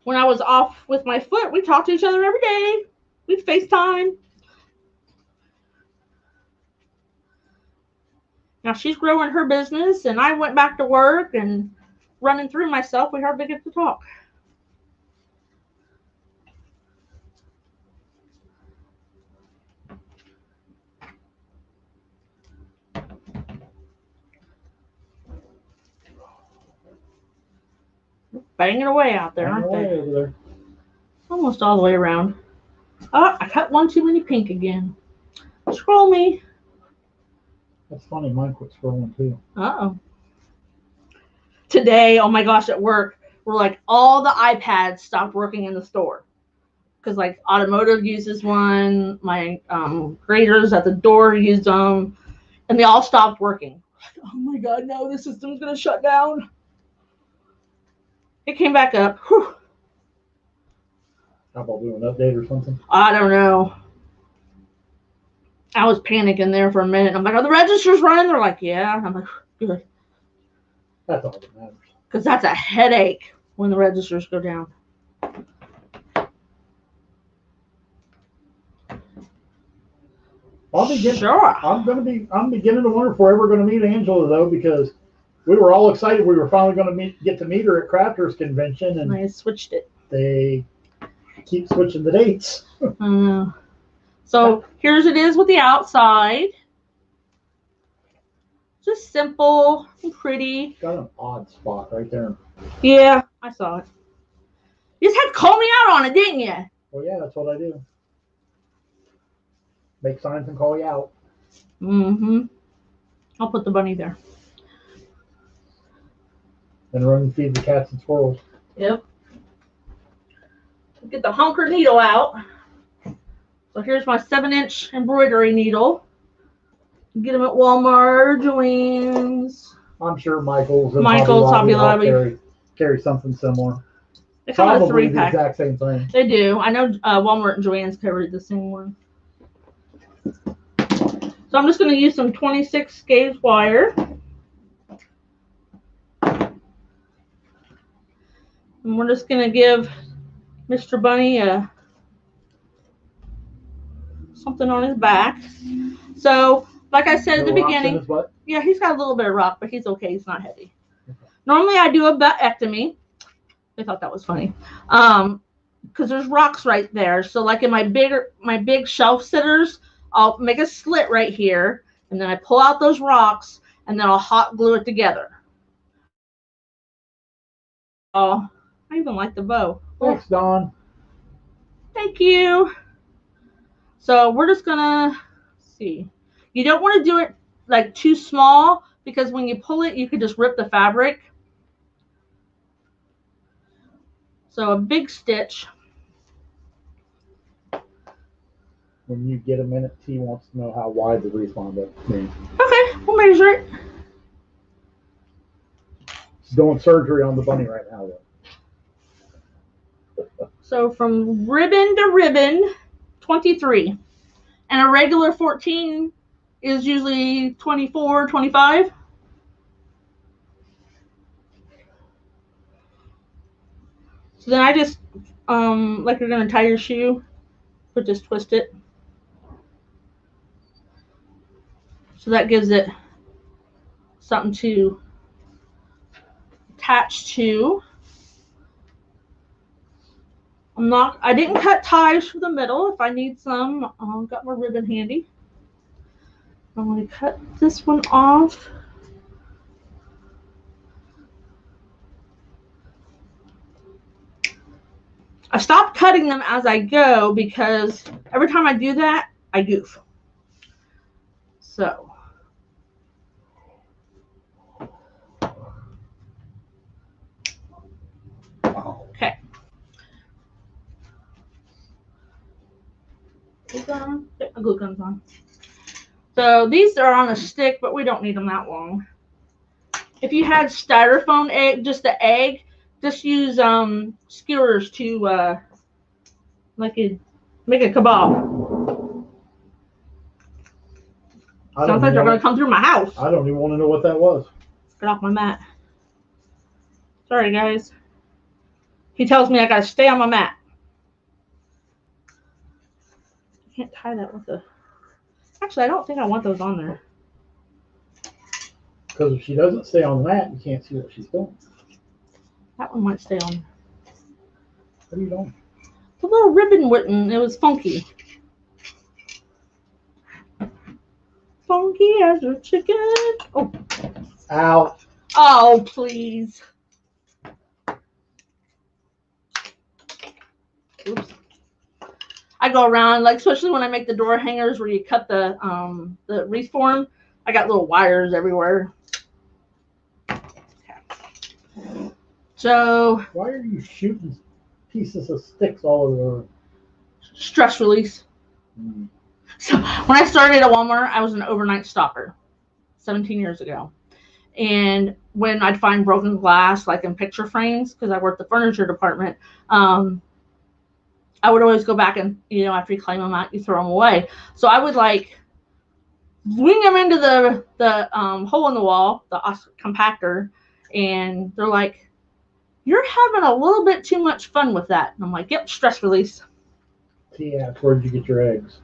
When I was off with my foot, we talked to each other every day. We'd FaceTime. Now she's growing her business and I went back to work and running through myself, we hardly get to talk. Banging away out there, aren't they? Over there. Almost all the way around. Oh, I cut one too many pink again. Scroll me. That's funny. Mine quit scrolling too. Uh-oh. Today, oh my gosh, at work, we're like, all the iPads stopped working in the store. Because like automotive uses one, my graders at the door used them, and they all stopped working. Oh my God, no, the system's going to shut down. It came back up. Whew. How about doing an update or something? I don't know. I was panicking there for a minute. I'm like, are the registers running? They're like, yeah. I'm like, good. That's all that matters. Because that's a headache when the registers go down. Sure. I'm beginning to wonder if we're ever going to meet Angela though, because we were all excited we were finally going to get to meet her at Crafters Convention, and I switched it. They keep switching the dates. So here's it is with the outside. Just simple and pretty. Got an odd spot right there. Yeah, I saw it. You just had to call me out on it, didn't you? Well, yeah, that's what I do. Make signs and call you out. Mm-hmm. I'll put the bunny there. And run and feed the cats and squirrels. Yep. Get the hunker needle out. So here's my 7-inch embroidery needle. Get them at Walmart, Joann's. I'm sure Michael's and Hobby Lobby carry something similar. They come in a Probably 3-pack. The exact same thing. They do. I know Walmart and Joann's carry the same one. So I'm just going to use some 26 gauge wire. And we're just going to give Mr. Bunny something on his back. So, like I said at the beginning, yeah, he's got a little bit of rock, but he's okay. He's not heavy. Okay. Normally, I do a buttectomy. I thought that was funny, because there's rocks right there. So, like in my big shelf sitters, I'll make a slit right here, and then I pull out those rocks, and then I'll hot glue it together. Oh, I even like the bow. Thanks, Dawn. Thank you. So we're just gonna see. You don't want to do it like too small, because when you pull it, you could just rip the fabric. So a big stitch. When you get a minute, T wants to know how wide the wreath wound up being. Okay, we'll measure it. She's doing surgery on the bunny right now, though. So from ribbon to ribbon, 23. And a regular 14 is usually 24, 25. So then I just, like you're going to tie your shoe, but just twist it. So that gives it something to attach to. I didn't cut ties for the middle. If I need some, I've got my ribbon handy. I'm going to cut this one off. I stop cutting them as I go, because every time I do that, I goof. So. Okay. Get my glue guns on. So these are on a stick, but we don't need them that long. If you had styrofoam egg, just the egg, just use skewers to make a kebab. Sounds like they're going to come through my house. I don't even want to know what that was. Get off my mat. Sorry, guys. He tells me I got to stay on my mat. I can't tie that with the... Actually, I don't think I want those on there. Because if she doesn't stay on the mat, you can't see what she's doing. That one might stay on. What are you doing? The little ribbon wouldn't. It was funky. Funky as a chicken. Oh. Ow. Oh, please. Oops. I go around, like, especially when I make the door hangers where you cut the wreath form. I got little wires everywhere. Okay. So. Why are you shooting pieces of sticks all over? Stress release. Mm. So when I started at Walmart, I was an overnight stopper 17 years ago. And when I'd find broken glass, like in picture frames, because I worked the furniture department, I would always go back and, you know, after you clean them out, you throw them away. So I would like wing them into the hole in the wall, the compactor, and they're like, "You're having a little bit too much fun with that." And I'm like, "Yep, stress release." Yeah, where'd you get your eggs?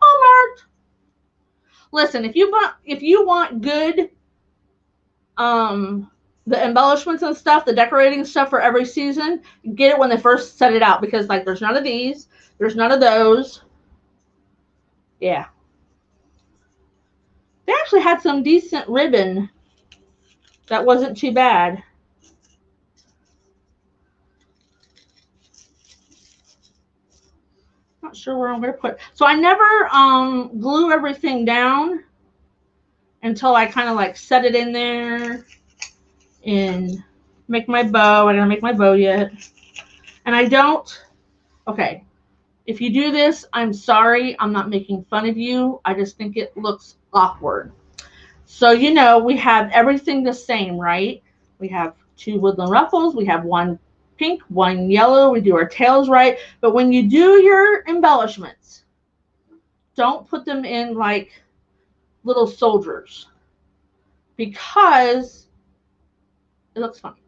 Walmart. Listen, if you want good, the embellishments and stuff, the decorating stuff for every season, get it when they first set it out, because like there's none of these, there's none of those. Yeah. They actually had some decent ribbon that wasn't too bad. Not sure where I'm going to put. So I never glue everything down until I kind of like set it in there and make my bow. I gotta make my bow yet. And I don't. Okay. If you do this, I'm sorry. I'm not making fun of you. I just think it looks awkward. So, you know, we have everything the same, right? We have 2 woodland ruffles. We have 1 pink, 1 yellow. We do our tails right. But when you do your embellishments, don't put them in like little soldiers, because it looks funny.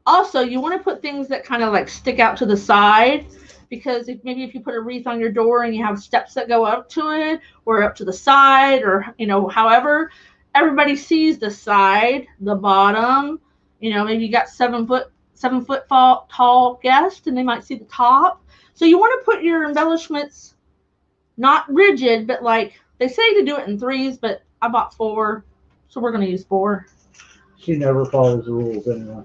Also, you want to put things that kind of like stick out to the side, because if you put a wreath on your door and you have steps that go up to it or up to the side, or, you know, however, everybody sees the side, the bottom. You know, maybe you got 7 foot tall guest and they might see the top. So you want to put your embellishments not rigid, but like they say to do it in 3s, but I bought 4, so we're going to use 4. She never follows the rules anyway.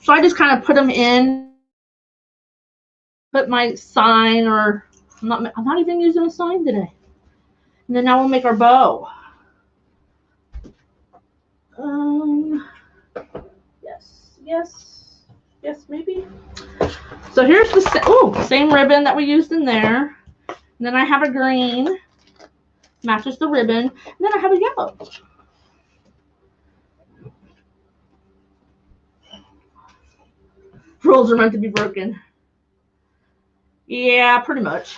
So I just kind of put them in, put my sign, or I'm not even using a sign today. And then now we'll make our bow. Yes, maybe. So here's the same ribbon that we used in there. And then I have a green, matches the ribbon. And then I have a yellow. Rules are meant to be broken. Yeah, pretty much.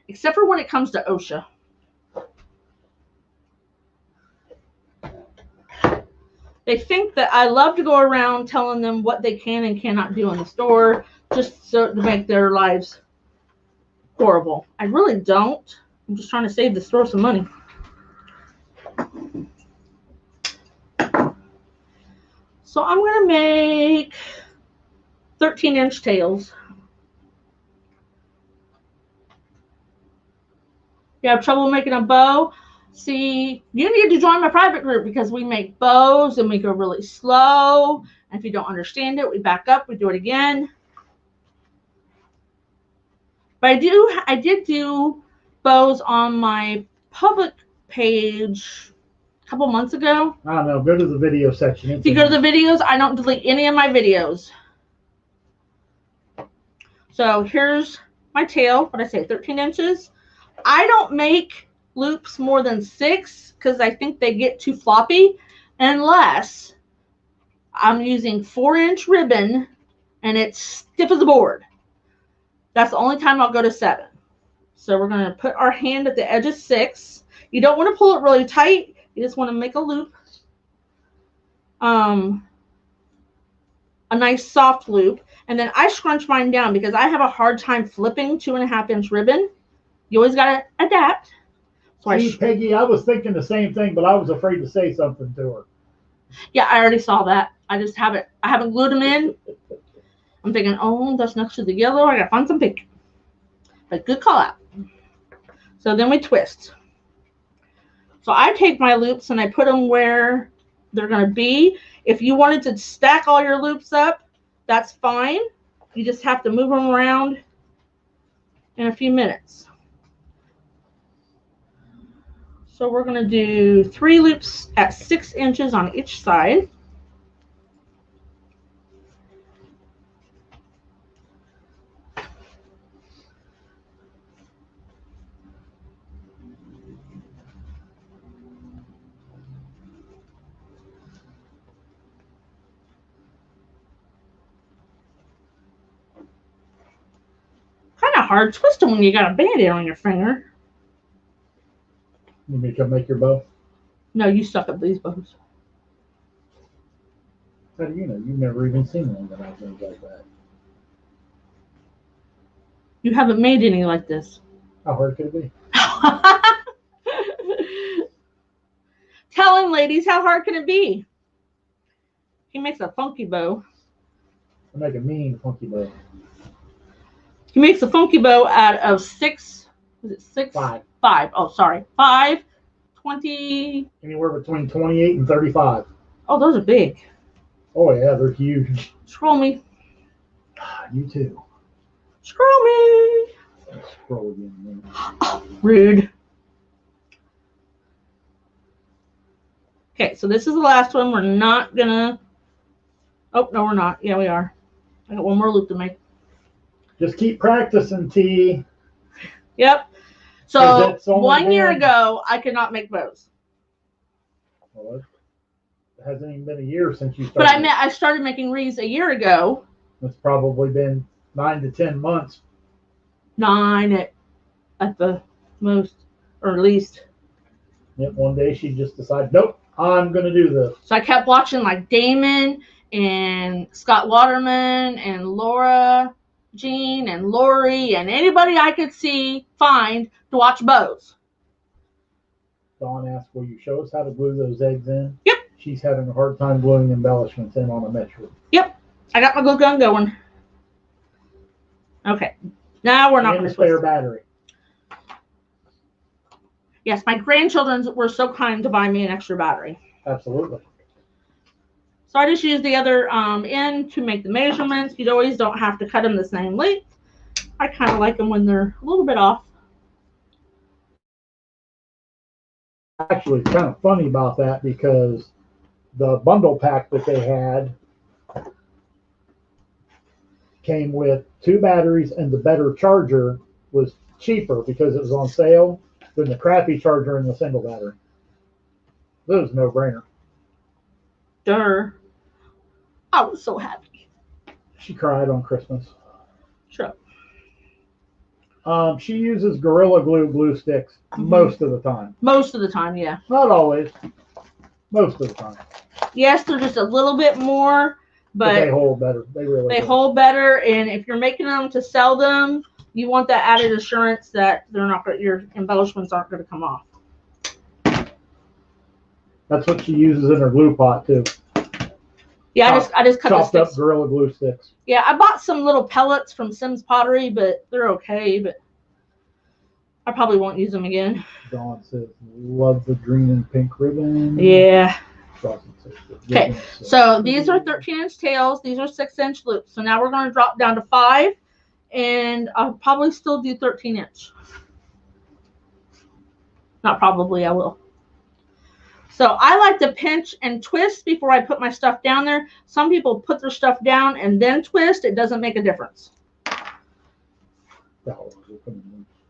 Except for when it comes to OSHA. They think that I love to go around telling them what they can and cannot do in the store, just so to make their lives horrible. I really don't. I'm just trying to save the store some money. So I'm going to make 13-inch tails. You have trouble making a bow? See, you need to join my private group, because we make bows and we go really slow. And if you don't understand it, we back up, we do it again. But I did do bows on my public page a couple months ago. I don't know. Go to the video section. If you go to the videos, I don't delete any of my videos. So here's my tail. What did I say? 13 inches. I don't make loops more than 6, because I think they get too floppy, unless I'm using 4-inch ribbon and it's stiff as a board. That's the only time I'll go to 7. So we're going to put our hand at the edge of 6. You don't want to pull it really tight. You just want to make a loop. A nice soft loop. And then I scrunch mine down, because I have a hard time flipping 2.5-inch ribbon. You always got to adapt. So See, Peggy, I was thinking the same thing, but I was afraid to say something to her. Yeah, I already saw that. I haven't glued them in. I'm thinking, oh, that's next to the yellow. I gotta find some pink. But good call out. So then we twist. So I take my loops and I put them where they're gonna be. If you wanted to stack all your loops up, that's fine. You just have to move them around in a few minutes. So we're going to do 3 loops at 6 inches on each side. Kind of hard twisting when you got a band-aid on your finger. You mean to make your bow? No, you suck at these bows. How do you know? You've never even seen one that I think like that. You haven't made any like this. How hard could it be? Tell him, ladies, how hard can it be? He makes a funky bow. I make a mean funky bow. He makes a funky bow out of 6. Is it 6? 5. 5. Oh, sorry. 5, 20. Anywhere between 28 and 35. Oh, those are big. Oh, yeah, they're huge. Scroll me. You too. Scroll me. Scroll again. Oh, rude. Okay, so this is the last one. We're not gonna. Oh, no, we're not. Yeah, we are. I got one more loop to make. Just keep practicing, T. Yep. So 1 year been... ago, I could not make bows. Well, it hasn't even been a year since you started. But I started making wreaths a year ago. It's probably been 9 to 10 months. 9 at the most, or least. Yep, one day she just decided, nope, I'm going to do this. So I kept watching like Damon and Scott Waterman and Laura Jean and Lori and anybody I could find to watch bows. Dawn asked, will you show us how to glue those eggs in? Yep. She's having a hard time gluing embellishments in on a metro. Yep. I got my glue gun going. Okay. Now we're not going to spare battery. Yes, my grandchildren were so kind to buy me an extra battery. Absolutely. So I just use the other end to make the measurements. You always don't have to cut them the same length. I kind of like them when they're a little bit off. Actually, it's kind of funny about that because the bundle pack that they had came with 2 batteries, and the better charger was cheaper because it was on sale than the crappy charger and the single battery. That was a no-brainer. Durr. I was so happy. She cried on Christmas. Sure. She uses Gorilla Glue sticks most of the time. Most of the time, yeah. Not always. Most of the time. Yes, they're just a little bit more, but they hold better. They really do. hold better. And if you're making them to sell them, you want that added assurance that they're not your embellishments aren't going to come off. That's what she uses in her glue pot too. Yeah, I just cut the chopped sticks. Up Gorilla Glue sticks. Yeah, I bought some little pellets from Sim's Pottery, but they're okay. But I probably won't use them again. Dawn says, "Love the green and pink ribbon." Yeah. Okay, so these are 13-inch tails. These are 6-inch loops. So now we're going to drop down to 5, and I'll probably still do 13-inch. Not probably, I will. So I like to pinch and twist before I put my stuff down there. Some people put their stuff down and then twist. It doesn't make a difference.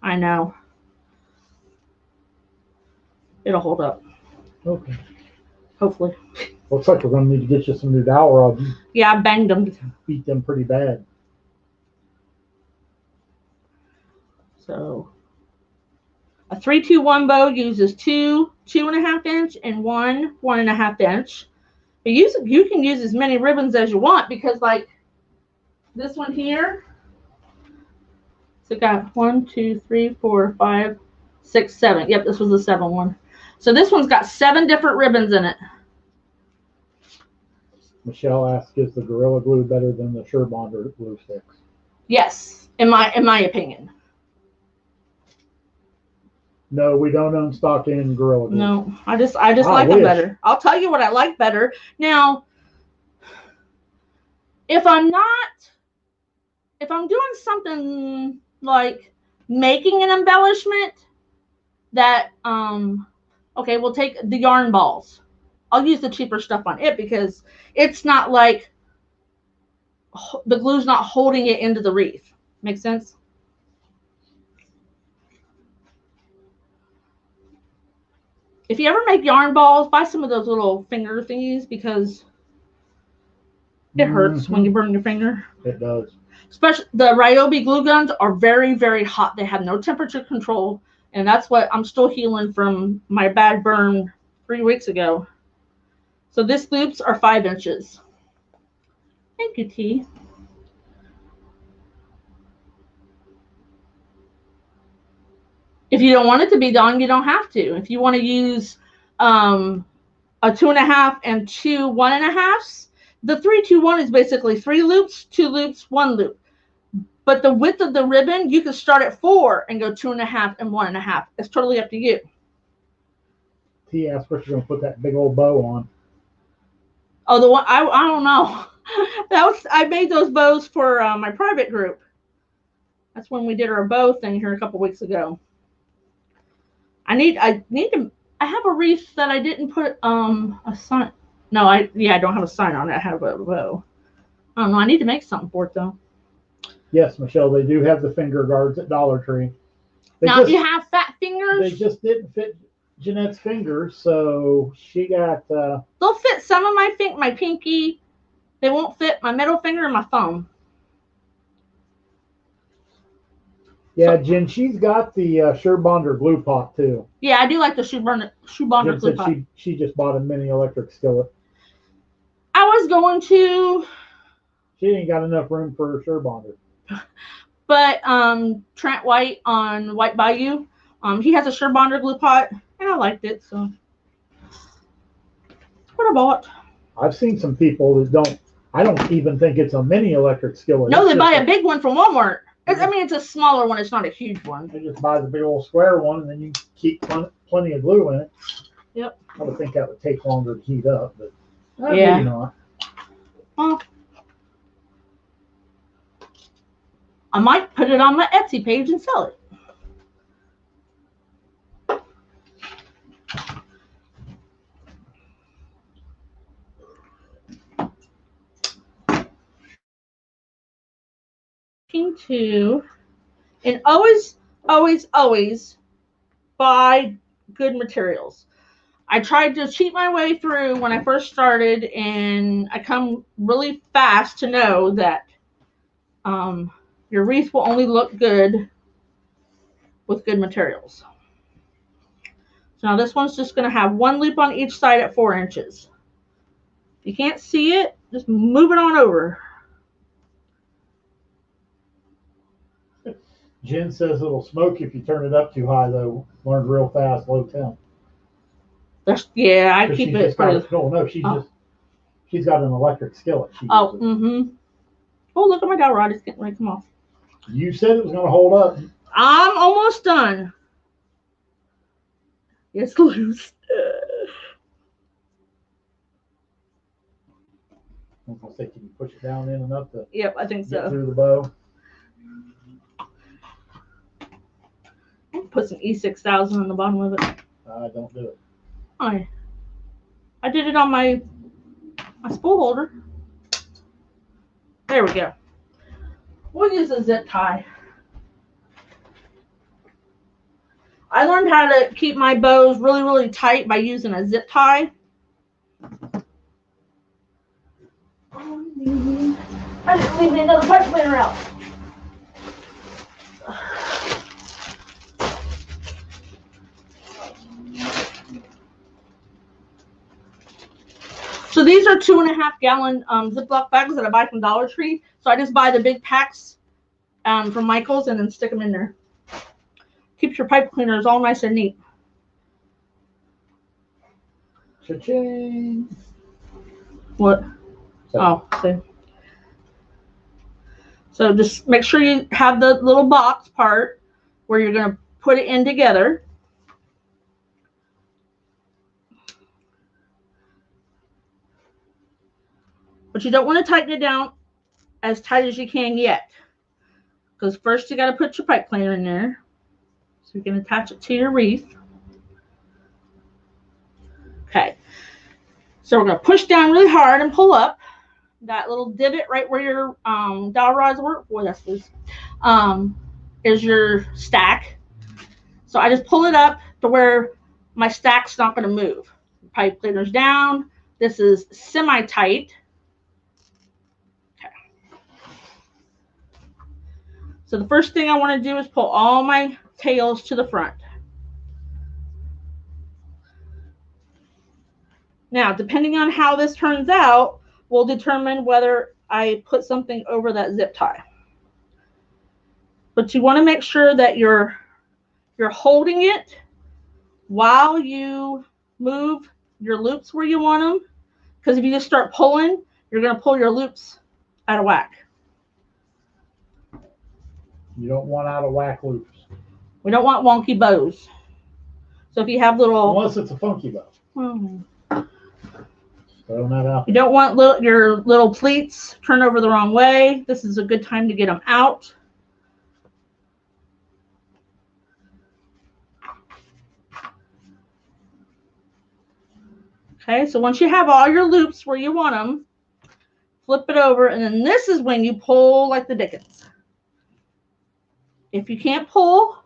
I know. It'll hold up. Okay. Hopefully. Looks like we're going to need to get you some new dowel rods. Yeah, I banged them. Beat them pretty bad. So a 3-2-1 bow uses 2 2.5-inch and 1 1.5-inch. But you can use as many ribbons as you want because, like this one here, so got 1, 2, 3, 4, 5, 6, 7. Yep, this was the 7 one. So this one's got 7 different ribbons in it. Michelle asks, is the Gorilla Glue better than the SureBonder glue sticks? Yes, in my opinion. No, we don't own stock in Gorilla Glue. No, I just like them better. I'll tell you what I like better. Now, if I'm doing something like making an embellishment that, okay, we'll take the yarn balls. I'll use the cheaper stuff on it because it's not like the glue's not holding it into the wreath. Make sense? If you ever make yarn balls, buy some of those little finger thingies because it hurts when you burn your finger. It does. Especially the Ryobi glue guns are very, very hot. They have no temperature control. And that's what I'm still healing from my bad burn 3 weeks ago. So these loops are 5 inches. Thank you, T. If you don't want it to be done, you don't have to. If you want to use a 2.5 and 2 1.5s, the 3, 2, 1 is basically 3 loops, 2 loops, 1 loop. But the width of the ribbon, you can start at 4 and go 2.5 and 1.5. It's totally up to you. T asked what you're going to put that big old bow on. Oh, the one I don't know. I made those bows for my private group. That's when we did our bow thing here a couple weeks ago. I have a wreath that I didn't put a sign. No, I don't have a sign on it. I have a bow. I don't know. I need to make something for it though. Yes, Michelle, they do have the finger guards at Dollar Tree. Now, if you have fat fingers, they just didn't fit Jeanette's fingers, so she got. They'll fit some of my pinky. They won't fit my middle finger and my thumb. Yeah, Jen, she's got the SureBonder glue pot too. Yeah, I do like the SureBonder glue pot. She just bought a mini electric skillet. I was going to. She ain't got enough room for her SureBonder. But Trent White on White Bayou, he has a SureBonder glue pot, and I liked it, so that's what I bought. I've seen some people that don't. I don't even think it's a mini electric skillet. No, they buy a big one from Walmart. I mean, it's a smaller one. It's not a huge one. They just buy the big old square one, and then you keep plenty of glue in it. Yep. I would think that would take longer to heat up, but yeah. Maybe not. Well, I might put it on my Etsy page and sell it. And always buy good materials. I tried to cheat my way through when I first started, and I come really fast to know that your wreath will only look good with good materials. So now this one's just going to have 1 loop on each side at 4 inches. If you can't see it, just move it on over. Jen says it'll smoke if you turn it up too high, though. Learned real fast, low temp. Yeah, I keep it. She's got an electric skillet. Oh, oh, look at my dowel rod. It's getting ready to come off. You said it was going to hold up. I'm almost done. It's loose. I was going to say, can you push it down in enough to Yep, I think get so. through the bow? Put some E6000 on the bottom of it. Don't do it. I did it on my spool holder. There we go. We'll use a zip tie. I learned how to keep my bows really, really tight by using a zip tie. I didn't leave me another pipe cleaner out. So these are 2.5 gallon Ziploc bags that I buy from Dollar Tree. So I just buy the big packs from Michael's and then stick them in there. keeps your pipe cleaners all nice and neat. Cha-ching. What? Oh, see. So just make sure you have the little box part where you're going to put it in together. But you don't want to tighten it down as tight as you can yet. Because first you got to put your pipe cleaner in there. So you can attach it to your wreath. Okay. So we're going to push down really hard and pull up. That little divot right where your dowel rods were. Boy, that's loose. Is your stack. So I just pull it up to where my stack's not going to move. Pipe cleaner's down. This is semi-tight. Okay. So the first thing I want to do is pull all my tails to the front. Now, depending on how this turns out, will determine whether I put something over that zip tie. But you want to make sure that you're holding it while you move your loops where you want them. Because if you just start pulling, you're going to pull your loops out of whack. You don't want out of whack loops. We don't want wonky bows. So if you have little... Unless it's a funky bow. You don't want your little pleats turned over the wrong way. This is a good time to get them out. Okay, so once you have all your loops where you want them, flip it over, and then this is when you pull like the dickens. If you can't pull,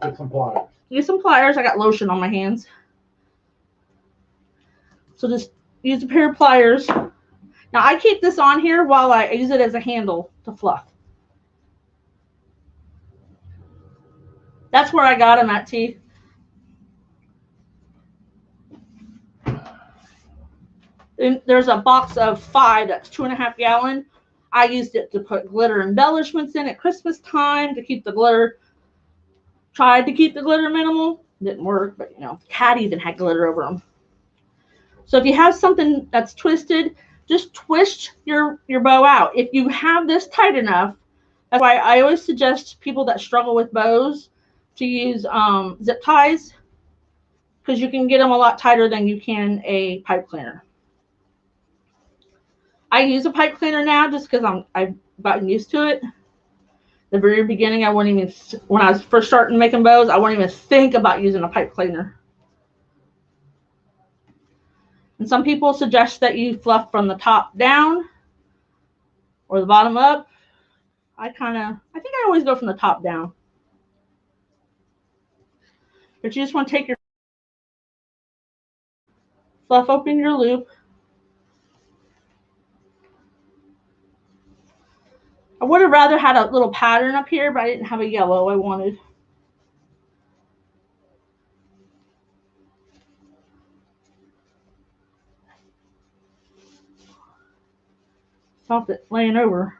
get some pliers. Use some pliers. I got lotion on my hands. So just use a pair of pliers. Now I keep this on here while I use it as a handle to fluff. That's where I got them at, T. And there's a box of 5 that's 2.5 gallon. I used it to put glitter embellishments in at Christmas time to keep the glitter. Tried to keep the glitter minimal. Didn't work, but you know, the cat even had glitter over them. So if you have something that's twisted, just twist your bow out. If you have this tight enough, that's why I always suggest people that struggle with bows to use zip ties, because you can get them a lot tighter than you can a pipe cleaner. I use a pipe cleaner now just because I've gotten used to it. The very beginning, I wouldn't even, when I was first starting making bows, I wouldn't even think about using a pipe cleaner. And some people suggest that you fluff from the top down or the bottom up. I think I always go from the top down. But you just want to take your fluff open your loop. I would have rather had a little pattern up here, but I didn't have a yellow I wanted. Felt it laying over.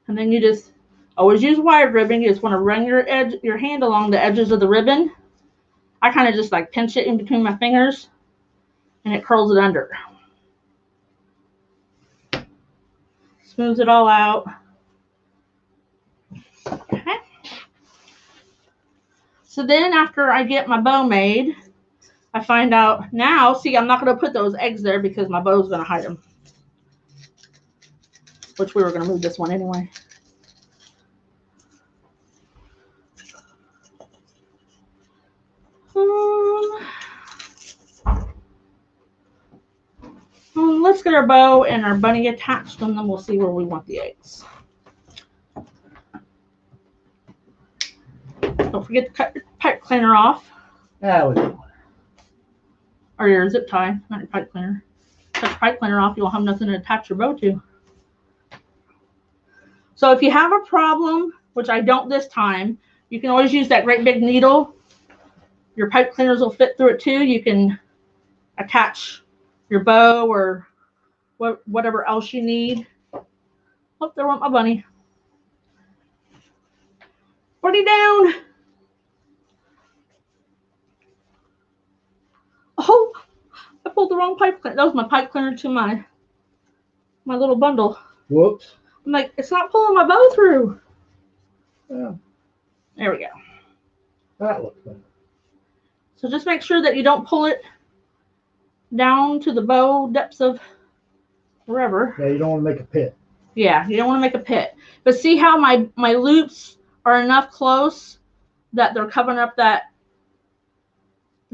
And then you just always use wide ribbon. You just want to run your hand along the edges of the ribbon. I kind of just like pinch it in between my fingers and it curls it under. Smooths it all out. Okay. So then after I get my bow made, I find out now, see, I'm not going to put those eggs there because my bow's going to hide them. Which we were going to move this one anyway. Let's get our bow and our bunny attached, and then we'll see where we want the eggs. Don't forget to cut your pipe cleaner off. Or your zip tie, not your pipe cleaner. Cut your pipe cleaner off, you'll have nothing to attach your bow to. So if you have a problem, which I don't this time, you can always use that great big needle. Your pipe cleaners will fit through it too. You can attach your bow or whatever else you need. Oh, there went my bunny. 40 down. Oh, I pulled the wrong pipe cleaner. That was my pipe cleaner to my little bundle. Whoops. I'm like, it's not pulling my bow through. Yeah. There we go. That looks better. So just make sure that you don't pull it down to the bow depths of wherever. Yeah, you don't want to make a pit. Yeah, you don't want to make a pit. But see how my loops are enough close that they're covering up that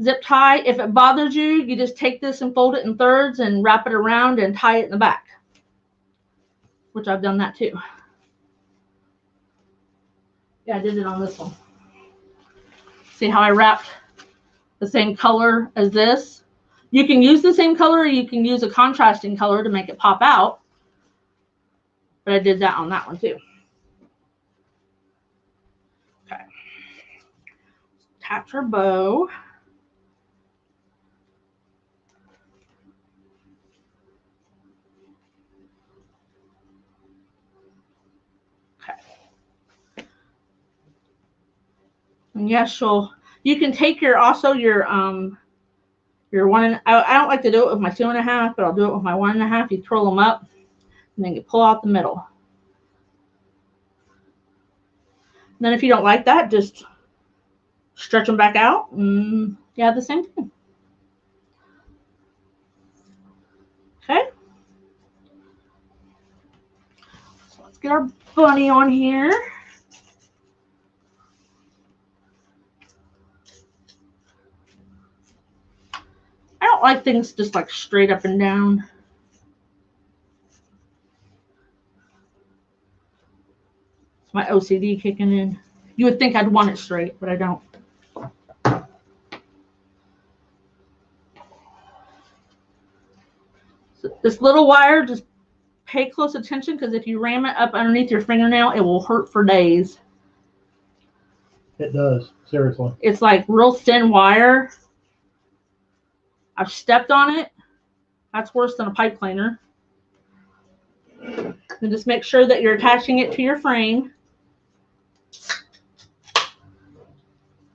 zip tie? If it bothers you, you just take this and fold it in thirds and wrap it around and tie it in the back, which I've done that too. Yeah, I did it on this one. See how I wrapped the same color as this? You can use the same color, or you can use a contrasting color to make it pop out. But I did that on that one too. Okay. Attach our bow. Okay. And yes, you can take your one. I don't like to do it with my 2.5, but I'll do it with my 1.5. You twirl them up, and then you pull out the middle. And then if you don't like that, just stretch them back out, and you have the same thing. Okay. So let's get our bunny on here. I don't like things just like straight up and down. It's my OCD kicking in. You would think I'd want it straight, but I don't. So this little wire, just pay close attention, because if you ram it up underneath your fingernail, it will hurt for days. It does, seriously. It's like real thin wire. I've stepped on it. That's worse than a pipe cleaner. And just make sure that you're attaching it to your frame.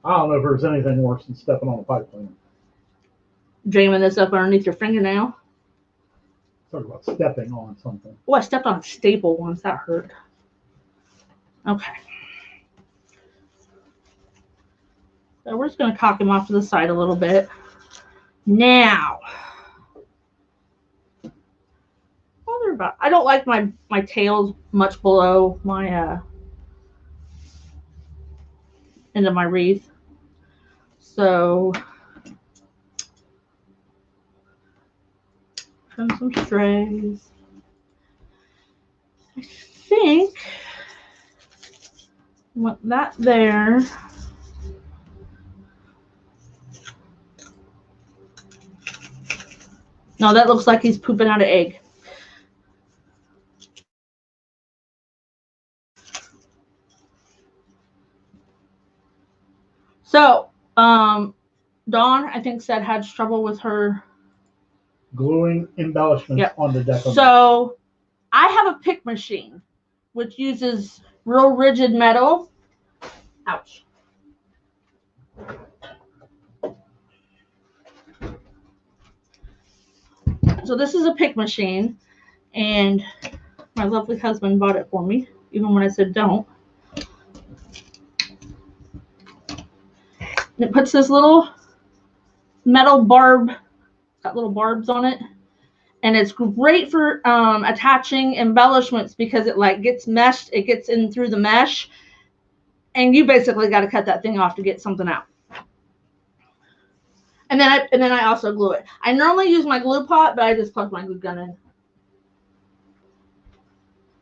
I don't know if there's anything worse than stepping on a pipe cleaner. Jamming this up underneath your fingernail. Talk about stepping on something. Oh, I stepped on a staple once. That hurt. Okay. So we're just going to cock him off to the side a little bit. Now, well, they're about, I don't like my tails much below my end of my wreath. So trim some strays. I think I want that there. No, that looks like he's pooping out an egg. So, Dawn, I think, said had trouble with her gluing embellishments on the deck. So, I have a pick machine, which uses real rigid metal. Ouch. So this is a pick machine, and my lovely husband bought it for me, even when I said don't. And it puts this little metal barb, got little barbs on it, and it's great for attaching embellishments, because it like gets meshed, it gets in through the mesh, and you basically got to cut that thing off to get something out. And then I also glue it. I normally use my glue pot, but I just plug my glue gun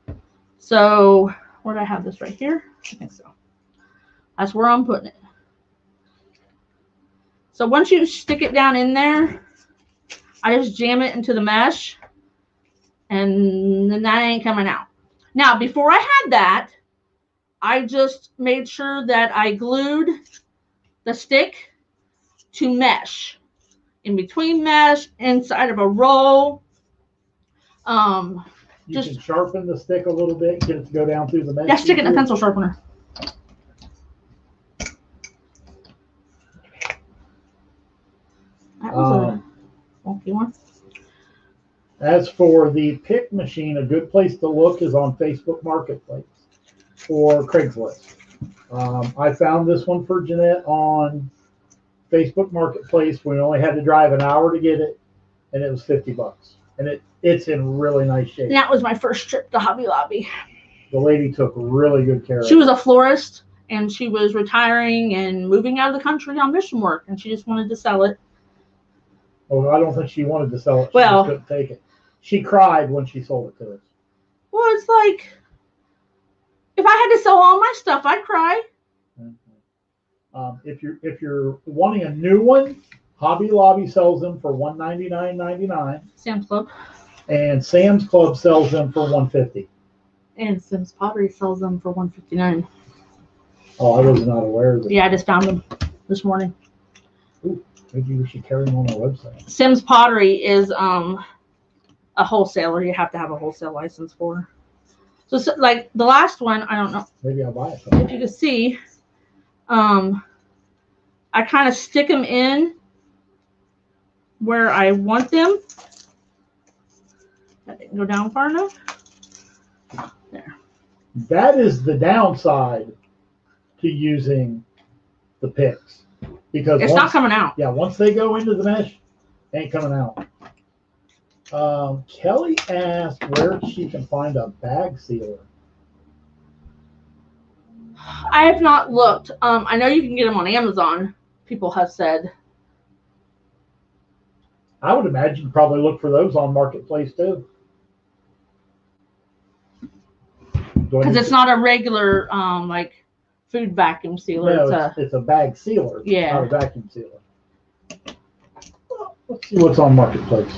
in. So where do I have this? Right here? I think so. That's where I'm putting it. So once you stick it down in there, I just jam it into the mesh, and then that ain't coming out. Now, before I had that, I just made sure that I glued the stick to mesh, in between mesh, inside of a roll. You can sharpen the stick a little bit, get it to go down through the mesh. Yeah, stick it in a pencil sharpener. As for the pick machine, a good place to look is on Facebook Marketplace or Craigslist. I found this one for Jeanette on Facebook Marketplace. We only had to drive an hour to get it, and it was $50. And it's in really nice shape. And that was my first trip to Hobby Lobby. The lady took really good care of it. She was a florist, and she was retiring and moving out of the country on mission work, and she just wanted to sell it. Oh, I don't think she wanted to sell it. She Well, just couldn't take it. She cried when she sold it to us. Well, it's like, if I had to sell all my stuff, I'd cry. If you're wanting a new one, Hobby Lobby sells them for $199.99. Sam's Club. And Sam's Club sells them for $150. And Sim's Pottery sells them for $159. Oh, I was not aware of that. Yeah, I just found them this morning. Ooh, maybe we should carry them on our website. Sim's Pottery is a wholesaler. You have to have a wholesale license for. So like the last one, I don't know. Maybe I'll buy it. If you can see, I kind of stick them in where I want them. That didn't go down far enough. There. That is the downside to using the picks, because it's not coming out. Yeah, once they go into the mesh, they ain't coming out. Kelly asked where she can find a bag sealer. I have not looked. I know you can get them on Amazon. People have said. I would imagine you probably look for those on Marketplace too. Because it's not a regular like food vacuum sealer. No, it's a bag sealer. Yeah. Not a vacuum sealer. Well, let's see what's on Marketplace.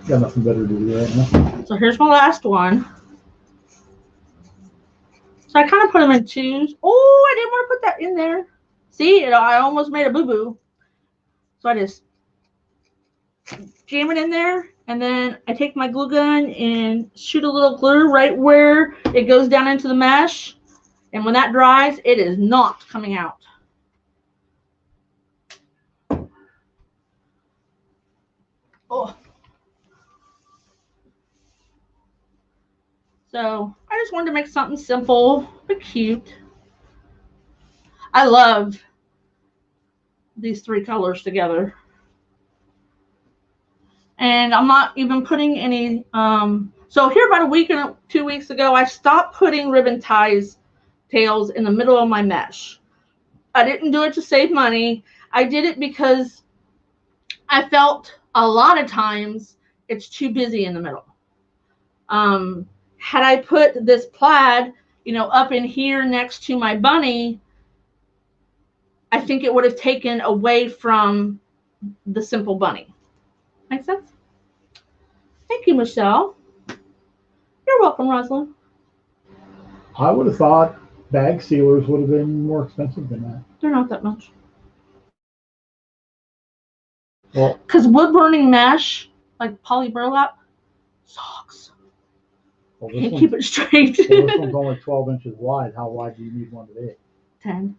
Got nothing better to do right now. So here's my last one. So I kind of put them in twos. Oh, I didn't want to put that in there. See, I almost made a boo-boo. So I just jam it in there, and then I take my glue gun and shoot a little glue right where it goes down into the mesh. And when that dries, it is not coming out. Oh. So I just wanted to make something simple but cute. I love these three colors together. And I'm not even putting any, so here about a week or 2 weeks ago, I stopped putting ribbon ties tails in the middle of my mesh. I didn't do it to save money. I did it because I felt a lot of times it's too busy in the middle. Had I put this plaid, up in here next to my bunny, I think it would have taken away from the simple bunny. Make sense? Thank you, Michelle. You're welcome, Rosalind. I would have thought bag sealers would have been more expensive than that. They're not that much. Well, because wood burning mesh, like poly burlap, sucks. Well, Can't keep it straight. Well, this one's only 12 inches wide. How wide do you need one to be? 10.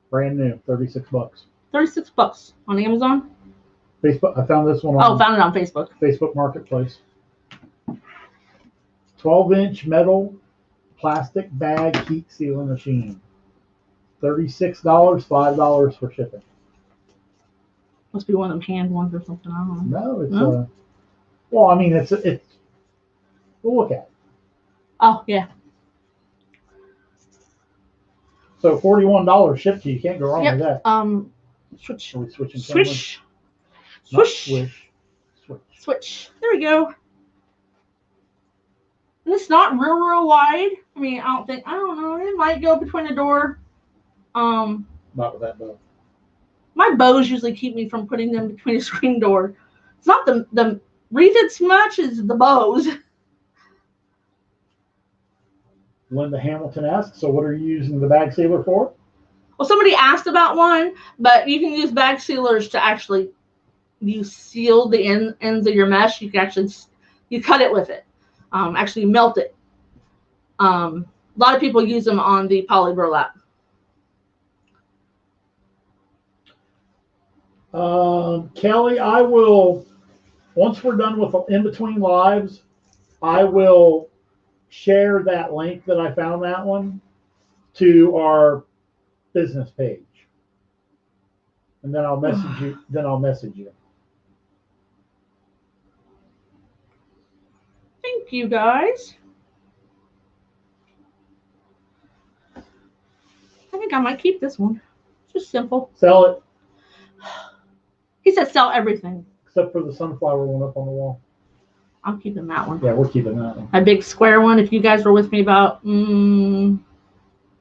Brand new, $36. $36 on Amazon. Facebook. I found this one on. Oh, found it on Facebook. Facebook Marketplace. 12-inch metal plastic bag heat sealer machine. $36, $5 for shipping. Must be one of them hand ones or something. I don't know. No, it's well, I mean, it's. We'll look at it. Oh yeah. So $41 shipped to you. You can't go wrong with that. Switch. Are we switching? Swish. Swish. Swish. Switch. Switch. There we go. And it's not real wide. I mean, I don't know. It might go between the door. Not with that bow. My bows usually keep me from putting them between a screen door. It's not the Wreath as much as the bows. Linda Hamilton asks, so what are you using the bag sealer for? Well, somebody asked about one, but you can use bag sealers to actually, you seal the ends of your mesh. You can actually, you cut it with it. Actually melt it. A lot of people use them on the poly burlap. Kelly, I will once we're done with in between lives, I will share that link that I found that one to our business page, and then I'll message you. Thank you, guys. I think I might keep this one. It's just simple. Sell it. He said sell everything. Except for the sunflower one up on the wall. I'm keeping that one. Yeah, we're keeping that one. A big square one. If you guys were with me about month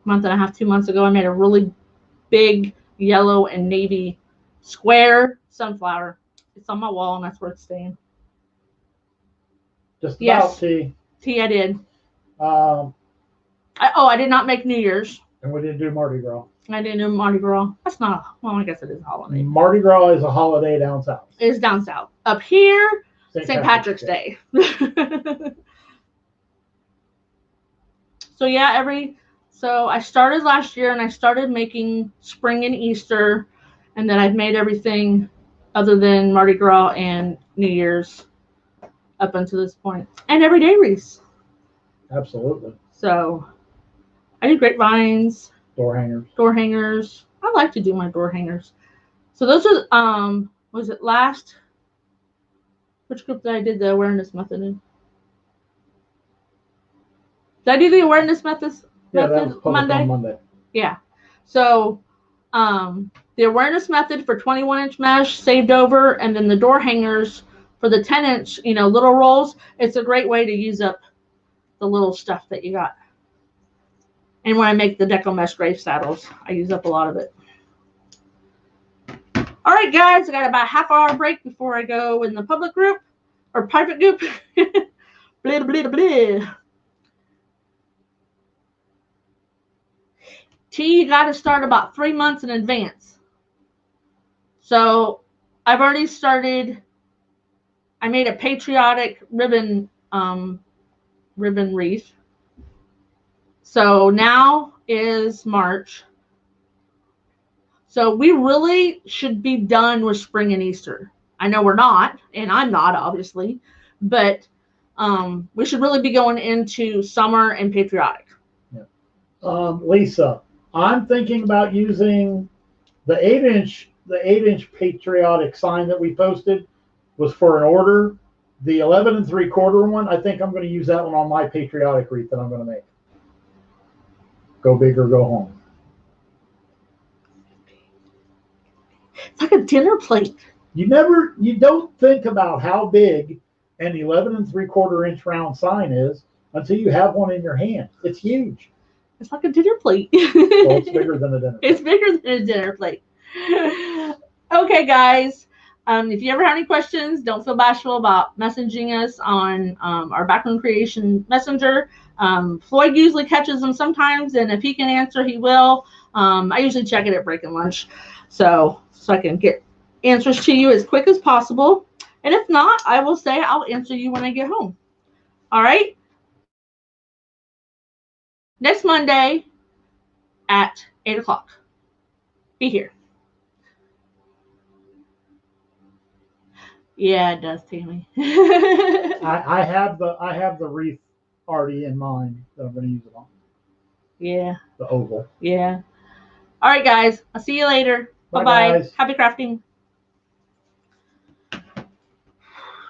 and a half, 2 months ago, I made a really big yellow and navy square sunflower. It's on my wall, and that's where it's staying. Just about, yes. T, I did. I did not make New Year's. And we didn't do Mardi Gras. I didn't do Mardi Gras. That's not, well, I guess it is a holiday. Mardi Gras is a holiday down south. It is down south. Up here, St. Patrick's Day. So yeah, so I started last year, and I started making spring and Easter, and then I've made everything other than Mardi Gras and New Year's up until this point. And everyday wreaths. Absolutely. So I do grapevines. Door hangers. Door hangers. I like to do my door hangers. So those are, was it last? Which group did I do the awareness method in? Did I do the awareness methods? Yeah, that was public on Monday. Yeah. So the awareness method for 21-inch mesh saved over, and then the door hangers for the 10-inch, little rolls. It's a great way to use up the little stuff that you got. And when I make the deco mesh grave saddles, I use up a lot of it. All right, guys, I got about a half-hour break before I go in the public group or private group. Blah, blah, blah. T, you got to start about 3 months in advance. So I've already started. I made a patriotic ribbon wreath. So now is March. So we really should be done with spring and Easter. I know we're not, and I'm not, obviously, but we should really be going into summer and patriotic. Yeah. Lisa, I'm thinking about using the 8-inch patriotic sign that we posted was for an order. The 11 3/4 one, I think I'm going to use that one on my patriotic wreath that I'm going to make. Go big or go home. It's like a dinner plate. You don't think about how big an 11 3/4 inch round sign is until you have one in your hand. It's huge. It's like a dinner plate. Well, it's bigger than a dinner plate. It's bigger than a dinner plate. Okay, guys. If you ever have any questions, don't feel bashful about messaging us on our Backroom Creation Messenger. Floyd usually catches them sometimes, and if he can answer, he will. I usually check it at break and lunch, so I can get answers to you as quick as possible. And if not, I will say I'll answer you when I get home. All right? Next Monday at 8 o'clock. Be here. Yeah, it does, Tammy. I have the wreath already in mind that I'm going to use it on. Yeah. The oval. Yeah. All right, guys. I'll see you later. Bye-bye. Happy crafting.